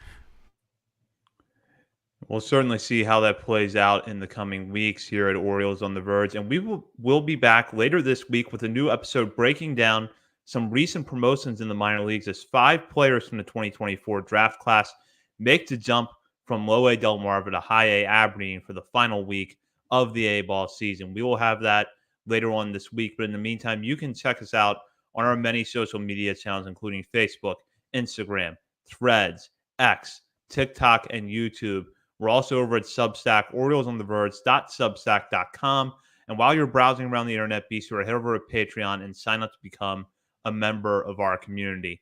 Speaker 1: We'll certainly see how that plays out in the coming weeks here at Orioles on the Verge. And will be back later this week with a new episode breaking down some recent promotions in the minor leagues as 5 players from the 2024 draft class make the jump from low A Delmarva to high A Aberdeen for the final week of the A-ball season. We will have that later on this week. But in the meantime, you can check us out on our many social media channels, including Facebook, Instagram, Threads, X, TikTok, and YouTube. We're also over at Substack, OriolesOnTheVerge.substack.com. And while you're browsing around the internet, be sure to head over to Patreon and sign up to become a member of our community.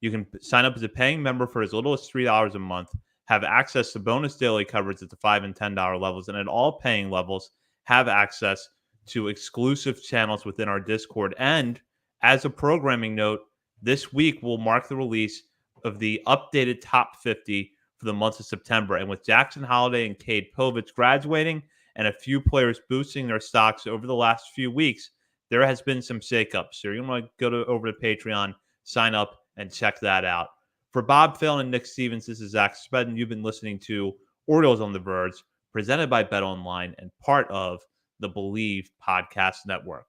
Speaker 1: You can sign up as a paying member for as little as $3 a month, have access to bonus daily coverage at the $5 and $10 levels, and at all paying levels, have access to exclusive channels within our Discord. And as a programming note, this week will mark the release of the updated top 50 for the month of September. And with Jackson Holliday and Cade Povich graduating and a few players boosting their stocks over the last few weeks, there has been some shakeups. So you're going to go over to Patreon, sign up, and check that out. For Bob Phelan and Nick Stevens, this is Zach Spedden. You've been listening to Orioles on the Verge, presented by BetOnline and part of the Believe Podcast Network.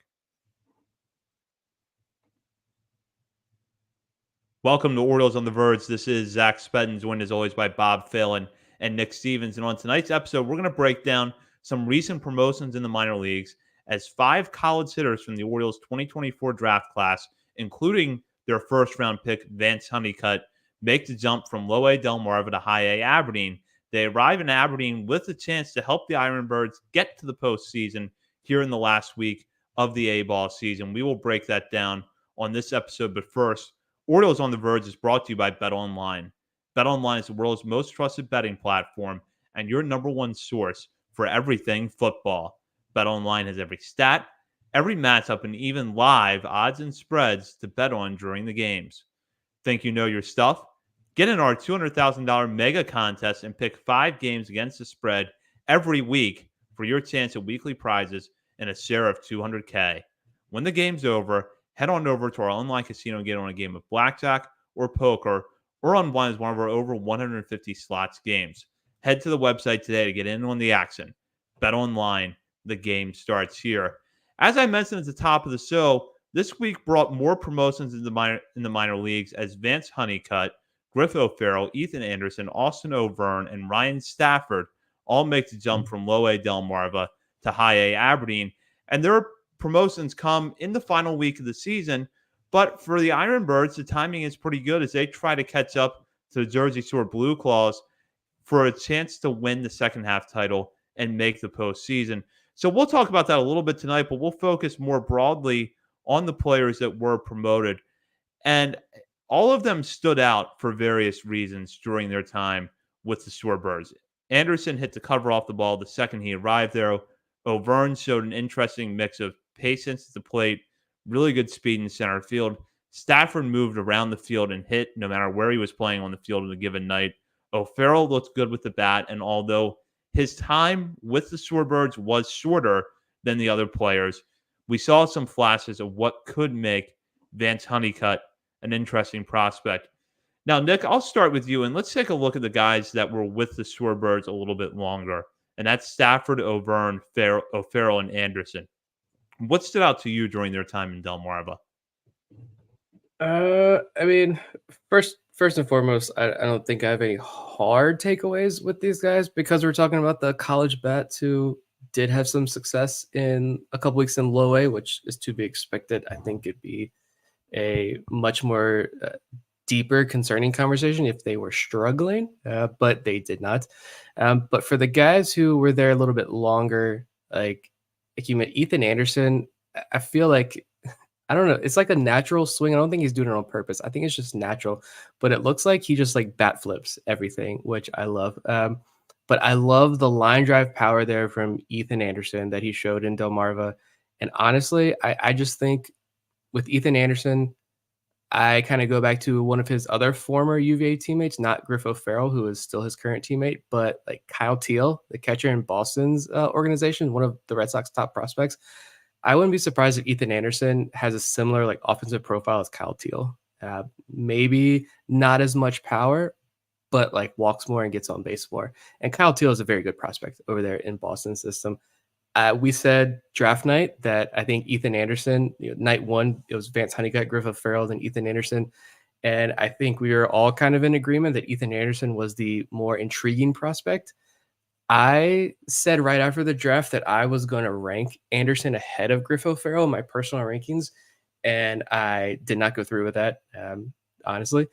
Speaker 1: Welcome to Orioles on the Verge. This is Zach Spedden, joined as always by Bob Phelan and Nick Stevens. And on tonight's episode, we're going to break down some recent promotions in the minor leagues as 5 college hitters from the Orioles 2024 draft class, including their first-round pick, Vance Honeycutt, make the jump from low A Delmarva to high A Aberdeen. They arrive in Aberdeen with a chance to help the Ironbirds get to the postseason here in the last week of the A-ball season. We will break that down on this episode, but first, Orioles on the Verge is brought to you by BetOnline. BetOnline is the world's most trusted betting platform and your number one source for everything football. BetOnline has every stat, every matchup, and even live odds and spreads to bet on during the games. Think you know your stuff? Get in our $200,000 mega contest and pick 5 games against the spread every week for your chance at weekly prizes and a share of $200K. When the game's over, head on over to our online casino and get on a game of blackjack or poker or on one of our over 150 slots games. Head to the website today to get in on the action. Bet online. The game starts here. As I mentioned at the top of the show, this week brought more promotions in the minor leagues as Vance Honeycutt, Griff O'Farrell, Ethan Anderson, Austin O'Verne, and Ryan Stafford all make the jump from low A Delmarva to high A Aberdeen. And their promotions come in the final week of the season. But for the Ironbirds, the timing is pretty good as they try to catch up to the Jersey Shore Blue Claws for a chance to win the second half title and make the postseason. So we'll talk about that a little bit tonight, but we'll focus more broadly on the players that were promoted. And all of them stood out for various reasons during their time with the Shorebirds. Anderson hit the cover off the ball the second he arrived there. O'Verne showed an interesting mix of patience at the plate, really good speed in center field. Stafford moved around the field and hit no matter where he was playing on the field on a given night. O'Farrell looked good with the bat, and although his time with the Shorebirds was shorter than the other players, we saw some flashes of what could make Vance Honeycutt an interesting prospect. Now, Nick, I'll start with you, and let's take a look at the guys that were with the Shorebirds a little bit longer, and that's Stafford, O'Verne, O'Farrell, and Anderson. What stood out to you during their time in Delmarva?
Speaker 3: I mean, first and foremost, I don't think I have any hard takeaways with these guys because we're talking about the college bats who did have some success in a couple weeks in low A, which is to be expected. I think it'd be a much more deeper, concerning conversation if they were struggling, but they did not. But for the guys who were there a little bit longer, like you met Ethan Anderson, I feel like I don't know. It's like a natural swing. I don't think he's doing it on purpose. I think it's just natural, but it looks like he just like bat flips everything, which I love. But I love the line drive power there from Ethan Anderson that he showed in Delmarva. And honestly, I just think with Ethan Anderson, I kind of go back to one of his other former UVA teammates, not Griff O'Farrell, who is still his current teammate, but like Kyle Teal, the catcher in Boston's organization, one of the Red Sox top prospects. I wouldn't be surprised if Ethan Anderson has a similar like offensive profile as Kyle Teal. Maybe not as much power, but like walks more and gets on base more. And Kyle Teal is a very good prospect over there in Boston system. We said draft night that I think Ethan Anderson, night one, it was Vance Honeycutt, Griffith Farrell, and Ethan Anderson. And I think we were all kind of in agreement that Ethan Anderson was the more intriguing prospect. I said right after the draft that I was going to rank Anderson ahead of Griffith Farrell in my personal rankings, and I did not go through with that, honestly.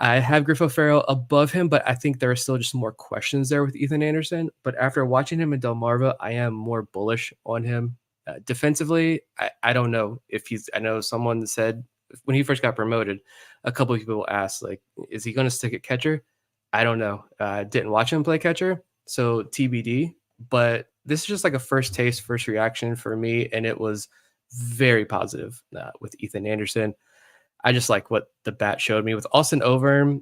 Speaker 3: I have Griffith Farrell above him, but I think there are still just more questions there with Ethan Anderson. But after watching him in Delmarva, I am more bullish on him. Defensively, I don't know if he's. I know someone said when he first got promoted, a couple of people asked, like, is he going to stick at catcher? I don't know. Didn't watch him play catcher, so TBD. But this is just like a first taste, first reaction for me, and it was very positive with Ethan Anderson. I just like what the bat showed me with Austin Overm.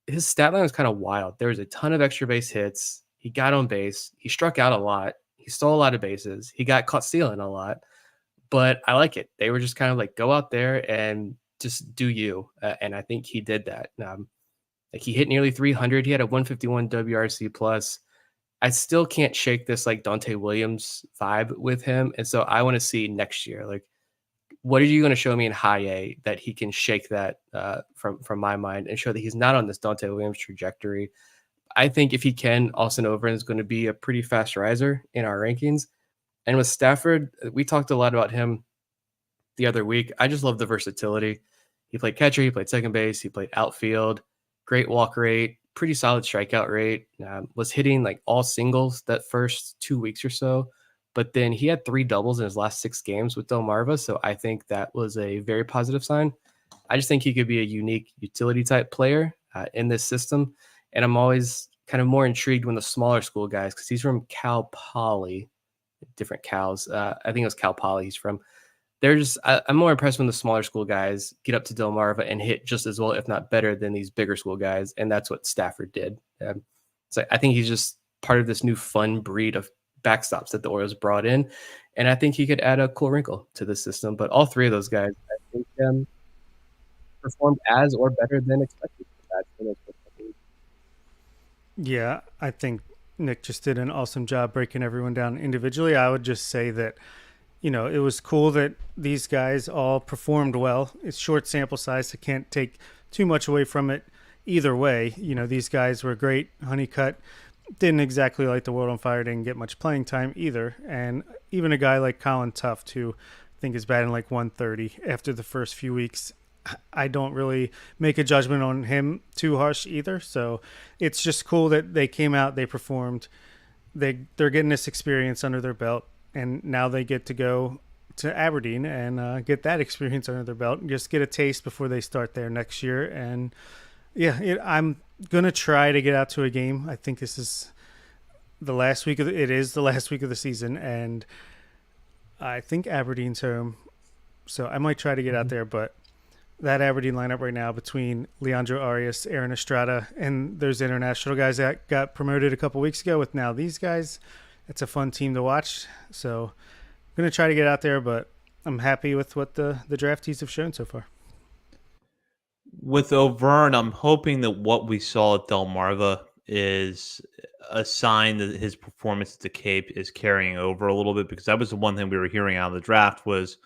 Speaker 3: His stat line was kind of wild. There was a ton of extra base hits. He got on base. He struck out a lot. He stole a lot of bases. He got caught stealing a lot. But I like it. They were just kind of like, go out there and just do you. And I think he did that. Like he hit nearly 300. He had a 151 WRC plus. I still can't shake this like Dante Williams vibe with him. And so I want to see next year, like, what are you going to show me in high A that he can shake that from my mind and show that he's not on this Dante Williams trajectory? I think if he can, Austin Overton is going to be a pretty fast riser in our rankings. And with Stafford, we talked a lot about him the other week. I just love the versatility. He played catcher, he played second base, he played outfield, great walk rate, pretty solid strikeout rate, was hitting like all singles that first 2 weeks or so. But then he had 3 doubles in his last 6 games with Delmarva. So I think that was a very positive sign. I just think he could be a unique utility type player in this system. And I'm always kind of more intrigued when the smaller school guys, because he's from Cal Poly, different Cals. I think it was Cal Poly he's from. I'm more impressed when the smaller school guys get up to Delmarva and hit just as well, if not better, than these bigger school guys. And that's what Stafford did. So I think he's just part of this new fun breed of backstops that the Orioles brought in, and I think he could add a cool wrinkle to the system. But all 3 of those guys, I think, performed as or better than expected.
Speaker 2: Yeah, I think Nick just did an awesome job breaking everyone down individually. I would just say that, it was cool that these guys all performed well. It's short sample size. I can't take too much away from it either way. These guys were great. Honeycutt didn't exactly light the world on fire, didn't get much playing time either. And even a guy like Colin Tuft, who I think is batting like 130 after the first few weeks, I don't really make a judgment on him too harsh either. So it's just cool that they came out, they performed, they're getting this experience under their belt, and now they get to go to Aberdeen and get that experience under their belt and just get a taste before they start there next year. And yeah, I'm gonna try to get out to a game. I think this is the last week of it is the last week of the season, and I think Aberdeen's home, so I might try to get out there. But that Aberdeen lineup right now between Leandro Arias, Aaron Estrada, and those international guys that got promoted a couple weeks ago with now these guys, it's a fun team to watch. So I'm going to try to get out there, but I'm happy with what the draftees have shown so far.
Speaker 1: With O'Verne, I'm hoping that what we saw at Delmarva is a sign that his performance at the Cape is carrying over a little bit, because that was the one thing we were hearing out of the draft was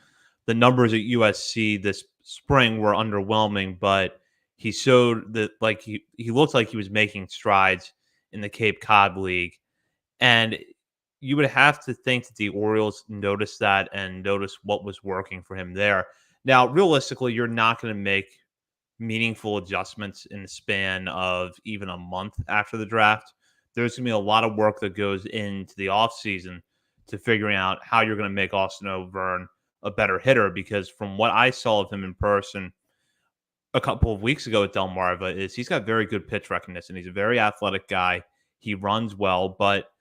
Speaker 1: the numbers at USC this spring were underwhelming, but he showed that like he looked like he was making strides in the Cape Cod League. And you would have to think that the Orioles noticed that and noticed what was working for him there. Now, realistically, you're not going to make meaningful adjustments in the span of even a month after the draft. There's going to be a lot of work that goes into the offseason to figuring out how you're going to make Austin O'Verne a better hitter, because from what I saw of him in person a couple of weeks ago at Delmarva is he's got very good pitch recognition. He's a very athletic guy. He runs well, but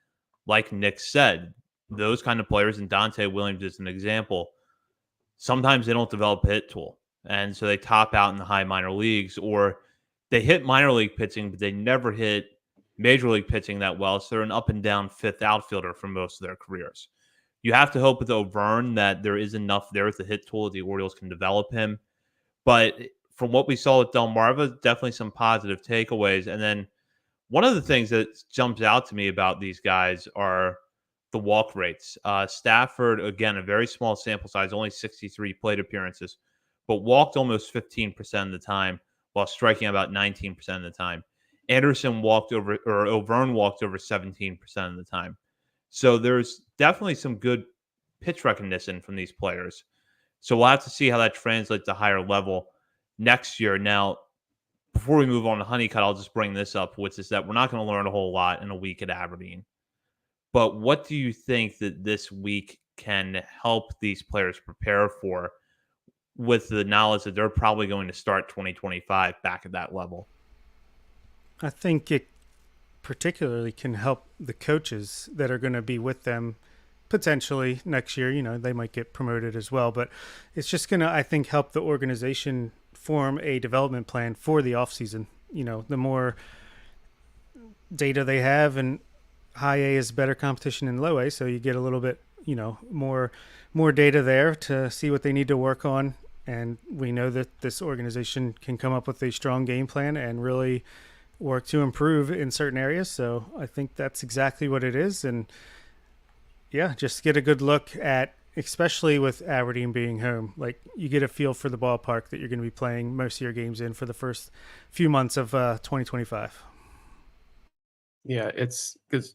Speaker 1: like Nick said, those kind of players, and Dante Williams is an example, sometimes they don't develop a hit tool. And so they top out in the high minor leagues, or they hit minor league pitching, but they never hit major league pitching that well. So they're an up and down fifth outfielder for most of their careers. You have to hope with O'Verne that there is enough there with the hit tool that the Orioles can develop him. But from what we saw at Delmarva, definitely some positive takeaways. And then one of the things that jumps out to me about these guys are the walk rates. Stafford, again, a very small sample size, only 63 plate appearances, but walked almost 15% of the time while striking about 19% of the time. Anderson O'Verne walked over 17% of the time. So there's definitely some good pitch recognition from these players. So we'll have to see how that translates to higher level next year. Now, before we move on to Honeycutt, I'll just bring this up, which is that we're not going to learn a whole lot in a week at Aberdeen. But what do you think that this week can help these players prepare for, with the knowledge that they're probably going to start 2025 back at that level?
Speaker 2: I think it particularly can help the coaches that are going to be with them potentially next year. You know, they might get promoted as well, but it's just going to, I think, help the organization form a development plan for the offseason. You know, the more data they have, and high A is better competition than low A, so you get a little bit, you know, more data there to see what they need to work on. And we know that this organization can come up with a strong game plan and really work to improve in certain areas. So I think that's exactly what it is. And yeah, just get a good look at, especially with Aberdeen being home, like you get a feel for the ballpark that you're going to be playing most of your games in for the first few months of 2025.
Speaker 3: Yeah, it's because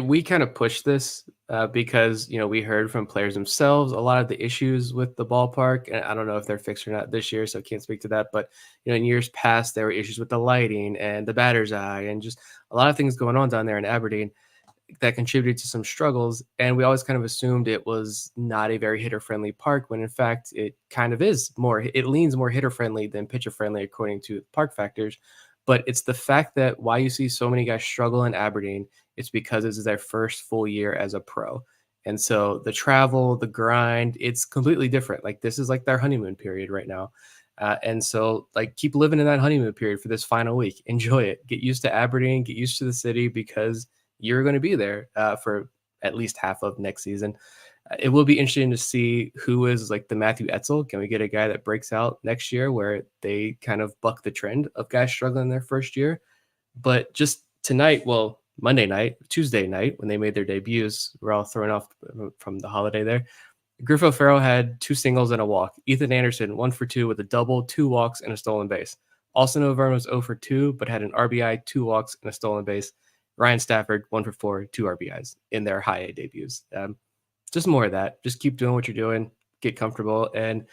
Speaker 3: we kind of pushed this because we heard from players themselves a lot of the issues with the ballpark, and I don't know if they're fixed or not this year, so I can't speak to that. But in years past, there were issues with the lighting and the batter's eye, and just a lot of things going on down there in Aberdeen that contributed to some struggles. And we always kind of assumed it was not a very hitter friendly park, when in fact it kind of is more. It leans more hitter friendly than pitcher friendly according to park factors. But it's the fact that why you see so many guys struggle in Aberdeen, it's because this is their first full year as a pro. And so the travel, the grind, it's completely different. Like this is like their honeymoon period right now. And so like keep living in that honeymoon period for this final week. Enjoy it. Get used to Aberdeen, get used to the city, because you're going to be there for at least half of next season. It will be interesting to see who is like the Matthew Etzel. Can we get a guy that breaks out next year where they kind of buck the trend of guys struggling their first year? But just tonight, well, Monday night, Tuesday night, when they made their debuts, we're all thrown off from the holiday there. Griffo Farrell had 2 singles and a walk. Ethan Anderson, 1 for 2 with a double, 2 walks, and a stolen base. Austin O'Verne was 0 for 2, but had an RBI, 2 walks, and a stolen base. Ryan Stafford, 1 for 4, 2 RBIs in their high A debuts. Just more of that. Just keep doing what you're doing, get comfortable, and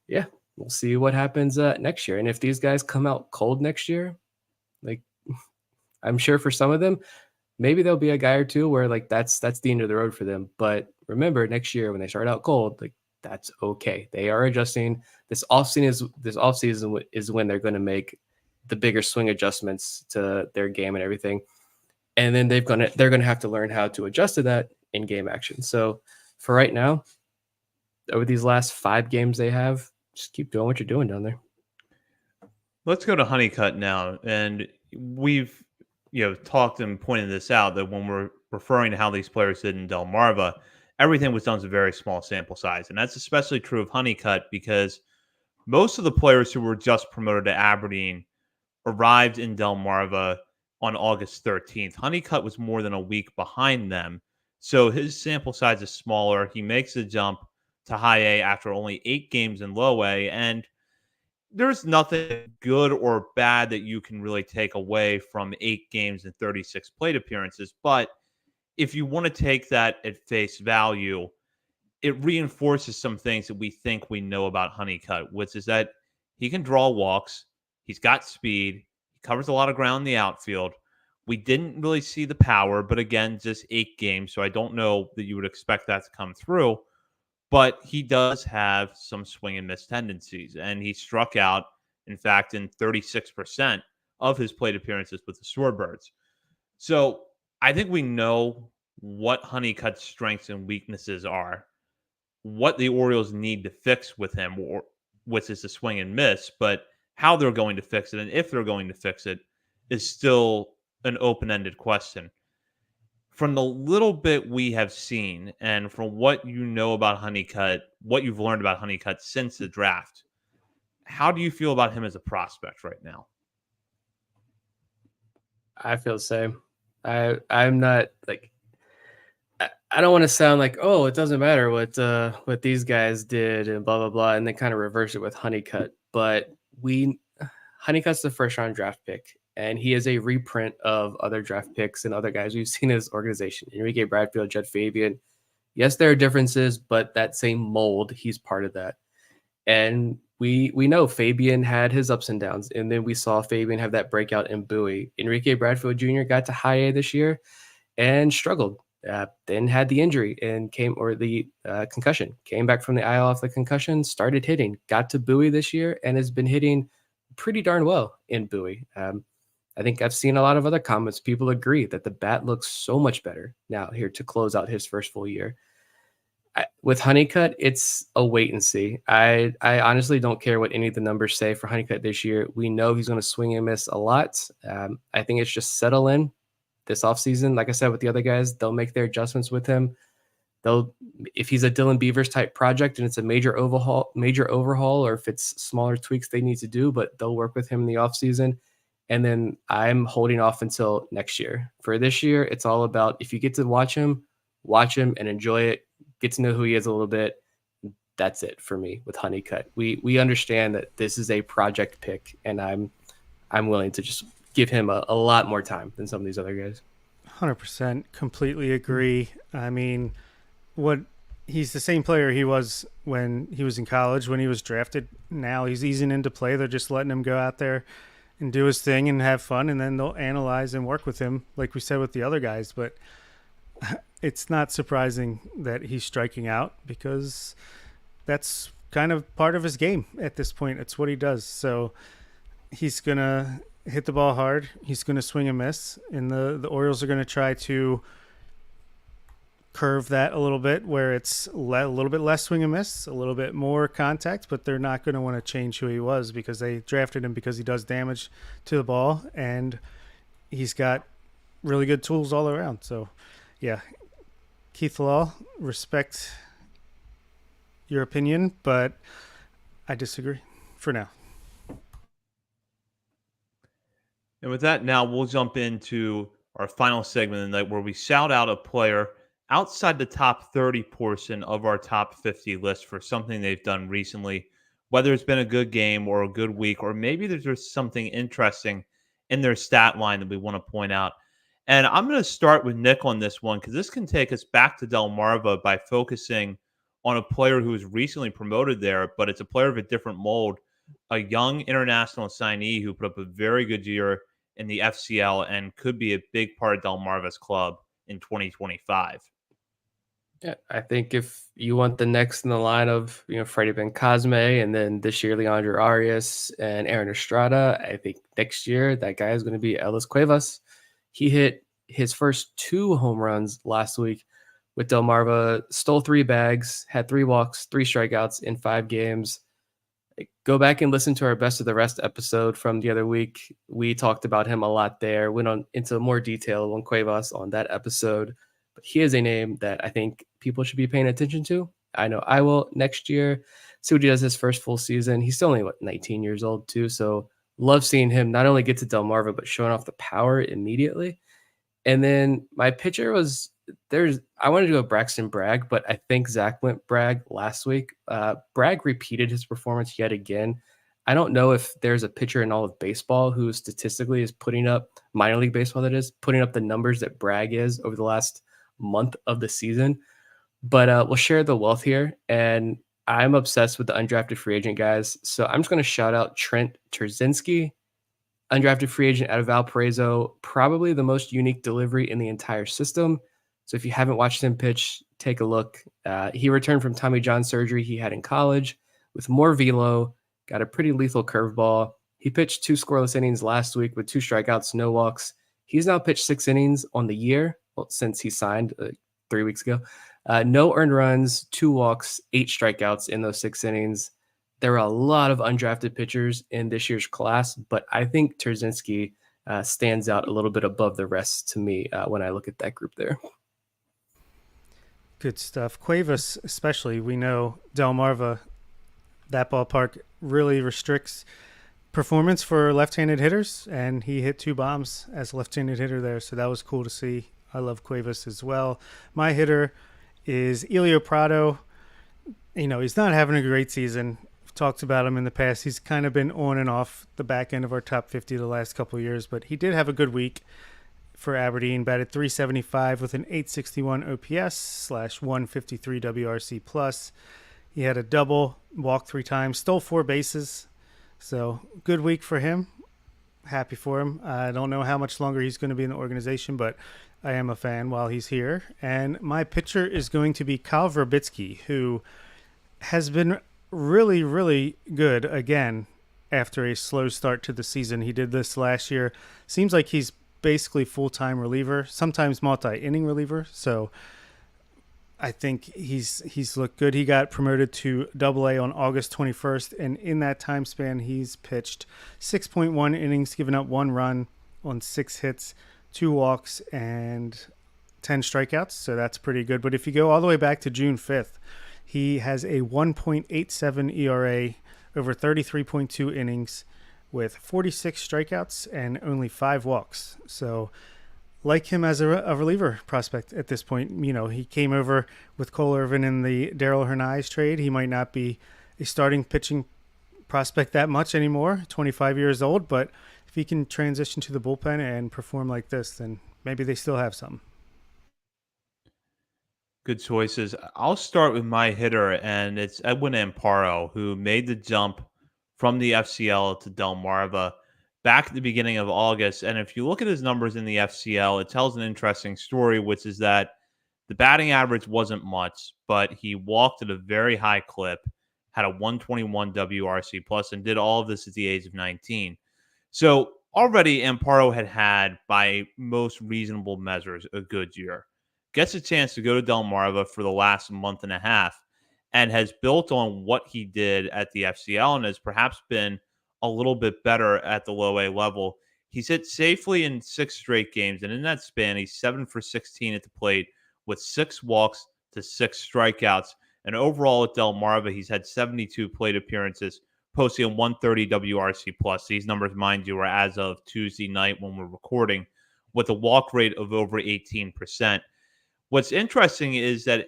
Speaker 3: yeah, we'll see what happens next year. And if these guys come out cold next year, like I'm sure for some of them, maybe there'll be a guy or two where like that's the end of the road for them. But remember, next year when they start out cold, like that's okay. They are adjusting. This offseason is when they're going to make the bigger swing adjustments to their game and everything. And then they're gonna have to learn how to adjust to that in game action. So for right now, over these last 5 games they have, just keep doing what you're doing down there.
Speaker 1: Let's go to Honeycutt now. And we've talked and pointed this out that when we're referring to how these players did in Delmarva, everything was done with a very small sample size. And that's especially true of Honeycutt because most of the players who were just promoted to Aberdeen arrived in Delmarva on August 13th. Honeycutt was more than a week behind them. So his sample size is smaller. He makes the jump to high A after only 8 games in low A. And there's nothing good or bad that you can really take away from 8 games and 36 plate appearances. But if you want to take that at face value, it reinforces some things that we think we know about Honeycutt, which is that he can draw walks, he's got speed, he covers a lot of ground in the outfield. We didn't really see the power, but again, just 8 games, so I don't know that you would expect that to come through. But he does have some swing and miss tendencies, and he struck out, in fact, in 36% of his plate appearances with the Shorebirds. So I think we know what Honeycutt's strengths and weaknesses are, what the Orioles need to fix with him, or which is the swing and miss, but how they're going to fix it and if they're going to fix it is still an open-ended question. From the little bit we have seen and from what you know about Honeycutt, what you've learned about Honeycutt since the draft, how do you feel about him as a prospect right now?
Speaker 3: I feel the same. I'm not like I don't want to sound like, oh, it doesn't matter what these guys did and blah blah blah, and then kind of reverse it with Honeycutt. But Honeycutt's the first round draft pick, and he is a reprint of other draft picks and other guys we've seen in his organization. Enrique Bradfield, Jed Fabian. Yes, there are differences, but that same mold, he's part of that. And we know Fabian had his ups and downs, and then we saw Fabian have that breakout in Bowie. Enrique Bradfield Jr. got to high A this year and struggled. Then had the injury and the concussion. Came back from the IL off the concussion, started hitting, got to Bowie this year, and has been hitting pretty darn well in Bowie. I think I've seen a lot of other comments. People agree that the bat looks so much better now here to close out his first full year. With Honeycutt, it's a wait and see. I honestly don't care what any of the numbers say for Honeycutt this year. We know he's going to swing and miss a lot. I think it's just settle in this offseason. Like I said, with the other guys, they'll make their adjustments with him. If he's a Dylan Beavers type project and it's a major overhaul, or if it's smaller tweaks they need to do, but they'll work with him in the offseason. And then I'm holding off until next year. For this year, it's all about if you get to watch him and enjoy it, get to know who he is a little bit. That's it for me with Honeycutt. We understand that this is a project pick, and I'm willing to just give him a lot more time than some of these other guys.
Speaker 2: 100% completely agree. I mean, he's the same player he was when he was in college, when he was drafted. Now he's easing into play. They're just letting him go out there and do his thing and have fun, and then they'll analyze and work with him, like we said with the other guys. But it's not surprising that he's striking out because that's kind of part of his game at this point. It's what he does. So he's going to hit the ball hard. He's going to swing and miss. And the Orioles are going to try to curve that a little bit where it's a little bit less swing and miss, a little bit more contact, but they're not going to want to change who he was because they drafted him because he does damage to the ball and he's got really good tools all around. So, yeah, Keith Law, respect your opinion, but I disagree for now.
Speaker 1: And with that, now we'll jump into our final segment of the night where we shout out a player outside the top 30 portion of our top 50 list for something they've done recently, whether it's been a good game or a good week, or maybe there's just something interesting in their stat line that we want to point out. And I'm going to start with Nick on this one because this can take us back to Delmarva by focusing on a player who was recently promoted there, but it's a player of a different mold, a young international signee who put up a very good year in the FCL and could be a big part of Delmarva's club in 2025.
Speaker 3: Yeah, I think if you want the next in the line of Freddie Ben Cosme and then this year Leandro Arias and Aaron Estrada, I think next year that guy is going to be Ellis Cuevas. He hit his first 2 home runs last week with Delmarva, stole 3 bags, had 3 walks, 3 strikeouts in 5 games. Go back and listen to our Best of the Rest episode from the other week. We talked about him a lot there, went on into more detail on Cuevas on that episode. But he is a name that I think people should be paying attention to. I know I will next year. See what he does his first full season. He's still only 19 years old too. So love seeing him not only get to Delmarva, but showing off the power immediately. And then my pitcher was I wanted to go Braxton Bragg, but I think Zach went Bragg last week. Bragg repeated his performance yet again. I don't know if there's a pitcher in all of baseball who statistically is putting up, minor league baseball that is, putting up the numbers that Bragg is over the last month of the season. But we'll share the wealth here. And I'm obsessed with the undrafted free agent guys. So I'm just going to shout out Trent Terzinski, undrafted free agent out of Valparaiso, probably the most unique delivery in the entire system. So if you haven't watched him pitch, take a look. He returned from Tommy John surgery he had in college with more velo, got a pretty lethal curveball. He pitched 2 scoreless innings last week with 2 strikeouts, no walks. He's now pitched 6 innings on the year, since he signed 3 weeks ago. No earned runs, 2 walks, 8 strikeouts in those 6 innings. There are a lot of undrafted pitchers in this year's class, but I think Terzinski stands out a little bit above the rest to me when I look at that group there.
Speaker 2: Good stuff. Cuevas, especially, we know Delmarva, that ballpark really restricts performance for left-handed hitters, and he hit 2 bombs as a left-handed hitter there, so that was cool to see. I love Cuevas as well. My hitter is Elio Prado. He's not having a great season. We've talked about him in the past. He's kind of been on and off the back end of our top 50 the last couple of years, but he did have a good week for Aberdeen. Batted .375 with an .861 OPS /153 WRC plus. He had a double, walked 3 times, stole 4 bases. So good week for him. Happy for him. I don't know how much longer he's going to be in the organization, but I am a fan while he's here. And my pitcher is going to be Kyle Verbitsky, who has been really, really good again after a slow start to the season. He did this last year. Seems like he's basically full-time reliever, sometimes multi-inning reliever. So I think he's looked good. He got promoted to AA on August 21st, and in that time span, he's pitched 6.1 innings, given up 1 run on 6 hits, 2 walks, and 10 strikeouts. So that's pretty good. But if you go all the way back to June 5th, he has a 1.87 ERA over 33.2 innings with 46 strikeouts and only 5 walks. So like him as a reliever prospect at this point. He came over with Cole Irvin in the Darryl Hernandez trade. He might not be a starting pitching prospect that much anymore, 25 years old, but if he can transition to the bullpen and perform like this, then maybe they still have some.
Speaker 1: Good choices. I'll start with my hitter, and it's Edwin Amparo, who made the jump from the FCL to Delmarva back at the beginning of August. And if you look at his numbers in the FCL, it tells an interesting story, which is that the batting average wasn't much, but he walked at a very high clip, had a 121 WRC plus, and did all of this at the age of 19. So already Amparo had, by most reasonable measures, a good year. Gets a chance to go to Delmarva for the last month and a half and has built on what he did at the FCL and has perhaps been a little bit better at the low A level. He's hit safely in 6 straight games, and in that span, he's 7 for 16 at the plate with 6 walks to 6 strikeouts. And overall at Delmarva, he's had 72 plate appearances, posting a 130 WRC plus. These numbers, mind you, are as of Tuesday night when we're recording, with a walk rate of over 18%. What's interesting is that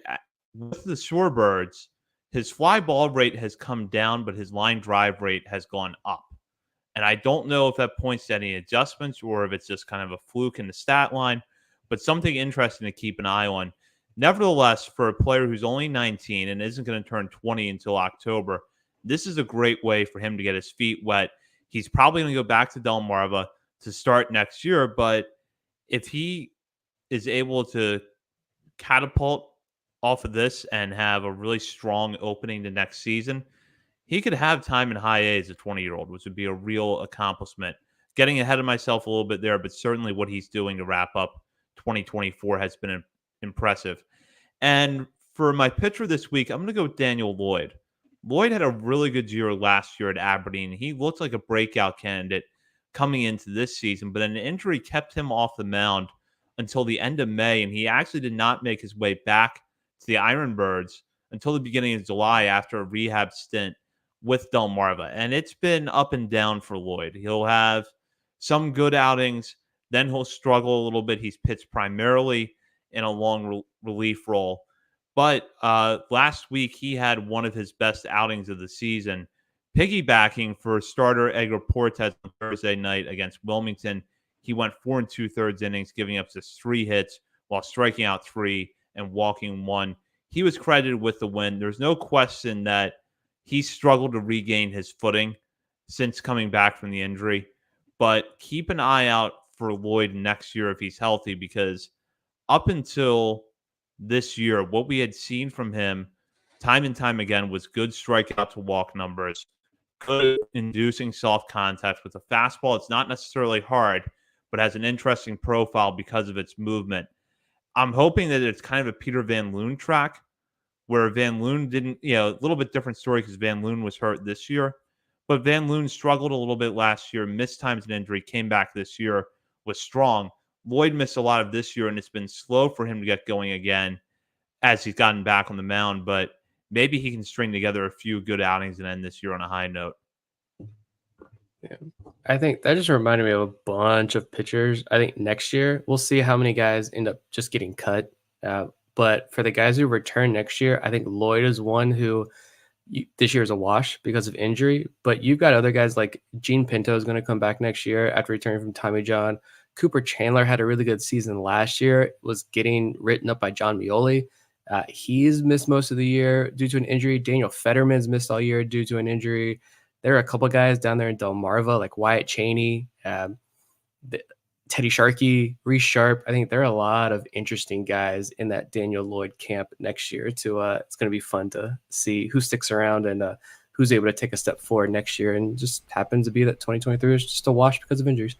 Speaker 1: with the Shorebirds, his fly ball rate has come down, but his line drive rate has gone up. And I don't know if that points to any adjustments or if it's just kind of a fluke in the stat line, but something interesting to keep an eye on. Nevertheless, for a player who's only 19 and isn't going to turn 20 until October, this is a great way for him to get his feet wet. He's probably going to go back to Delmarva to start next year. But if he is able to catapult off of this and have a really strong opening to next season, he could have time in high A as a 20-year-old, which would be a real accomplishment. Getting ahead of myself a little bit there, but certainly what he's doing to wrap up 2024 has been impressive. And for my pitcher this week, I'm going to go with Daniel Lloyd. Lloyd had a really good year last year at Aberdeen. He looked like a breakout candidate coming into this season, but an injury kept him off the mound until the end of May, and he actually did not make his way back to the Ironbirds until the beginning of July after a rehab stint with Delmarva. And it's been up and down for Lloyd. He'll have some good outings, then he'll struggle a little bit. He's pitched primarily in a long relief role. But last week, he had one of his best outings of the season, piggybacking for starter Edgar Portes on Thursday night against Wilmington. He went 4 2/3 innings, giving up just 3 hits while striking out 3 and walking 1. He was credited with the win. There's no question that he struggled to regain his footing since coming back from the injury. But keep an eye out for Lloyd next year if he's healthy, because up until this year, what we had seen from him time and time again was good strikeout to walk numbers, good inducing soft contact with a fastball. It's not necessarily hard, but has an interesting profile because of its movement. I'm hoping that it's kind of a Peter Van Loon track where Van Loon didn't, a little bit different story because Van Loon was hurt this year. But Van Loon struggled a little bit last year, missed times and injury, came back this year, was strong. Lloyd missed a lot of this year, and it's been slow for him to get going again as he's gotten back on the mound. But maybe he can string together a few good outings and end this year on a high note.
Speaker 3: Yeah. I think that just reminded me of a bunch of pitchers. I think next year we'll see how many guys end up just getting cut. But for the guys who return next year, I think Lloyd is one who this year is a wash because of injury. But you've got other guys like Gene Pinto is going to come back next year after returning from Tommy John. Cooper Chandler had a really good season last year, was getting written up by John Mioli. He's missed most of the year due to an injury. Daniel Fetterman's missed all year due to an injury. There are a couple guys down there in Delmarva, like Wyatt Cheney, Teddy Sharkey, Reese Sharp. I think there are a lot of interesting guys in that Daniel Lloyd camp next year. It's going to be fun to see who sticks around and who's able to take a step forward next year. And just happens to be that 2023 is just a wash because of injuries.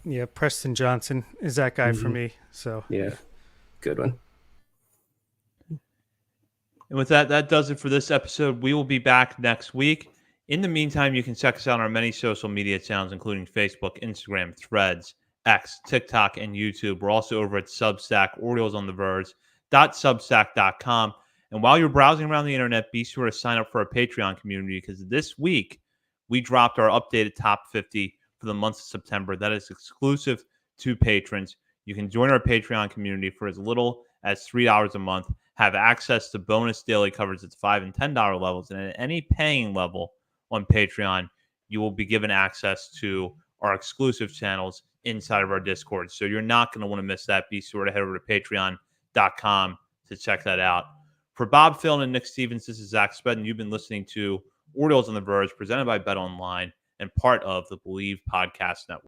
Speaker 2: Yeah, Preston Johnson is that guy for me. So
Speaker 3: yeah, good one.
Speaker 1: And with that, that does it for this episode. We will be back next week. In the meantime, you can check us out on our many social media channels, including Facebook, Instagram, Threads, X, TikTok, and YouTube. We're also over at Substack, Orioles on the Verge.substack.com. And while you're browsing around the internet, be sure to sign up for our Patreon community, because this week we dropped our updated top 50 for the month of September. That is exclusive to patrons. You can join our Patreon community for as little as $3 a month, have access to bonus daily coverage at the $5 and $10 levels, and at any paying level on Patreon, you will be given access to our exclusive channels inside of our Discord. So you're not going to want to miss that. Be sure to head over to patreon.com to check that out. For Bob Phil and Nick Stevens, this is Zach Spedden. You've been listening to Orioles on the Verge, presented by Bet Online and part of the Believe Podcast Network.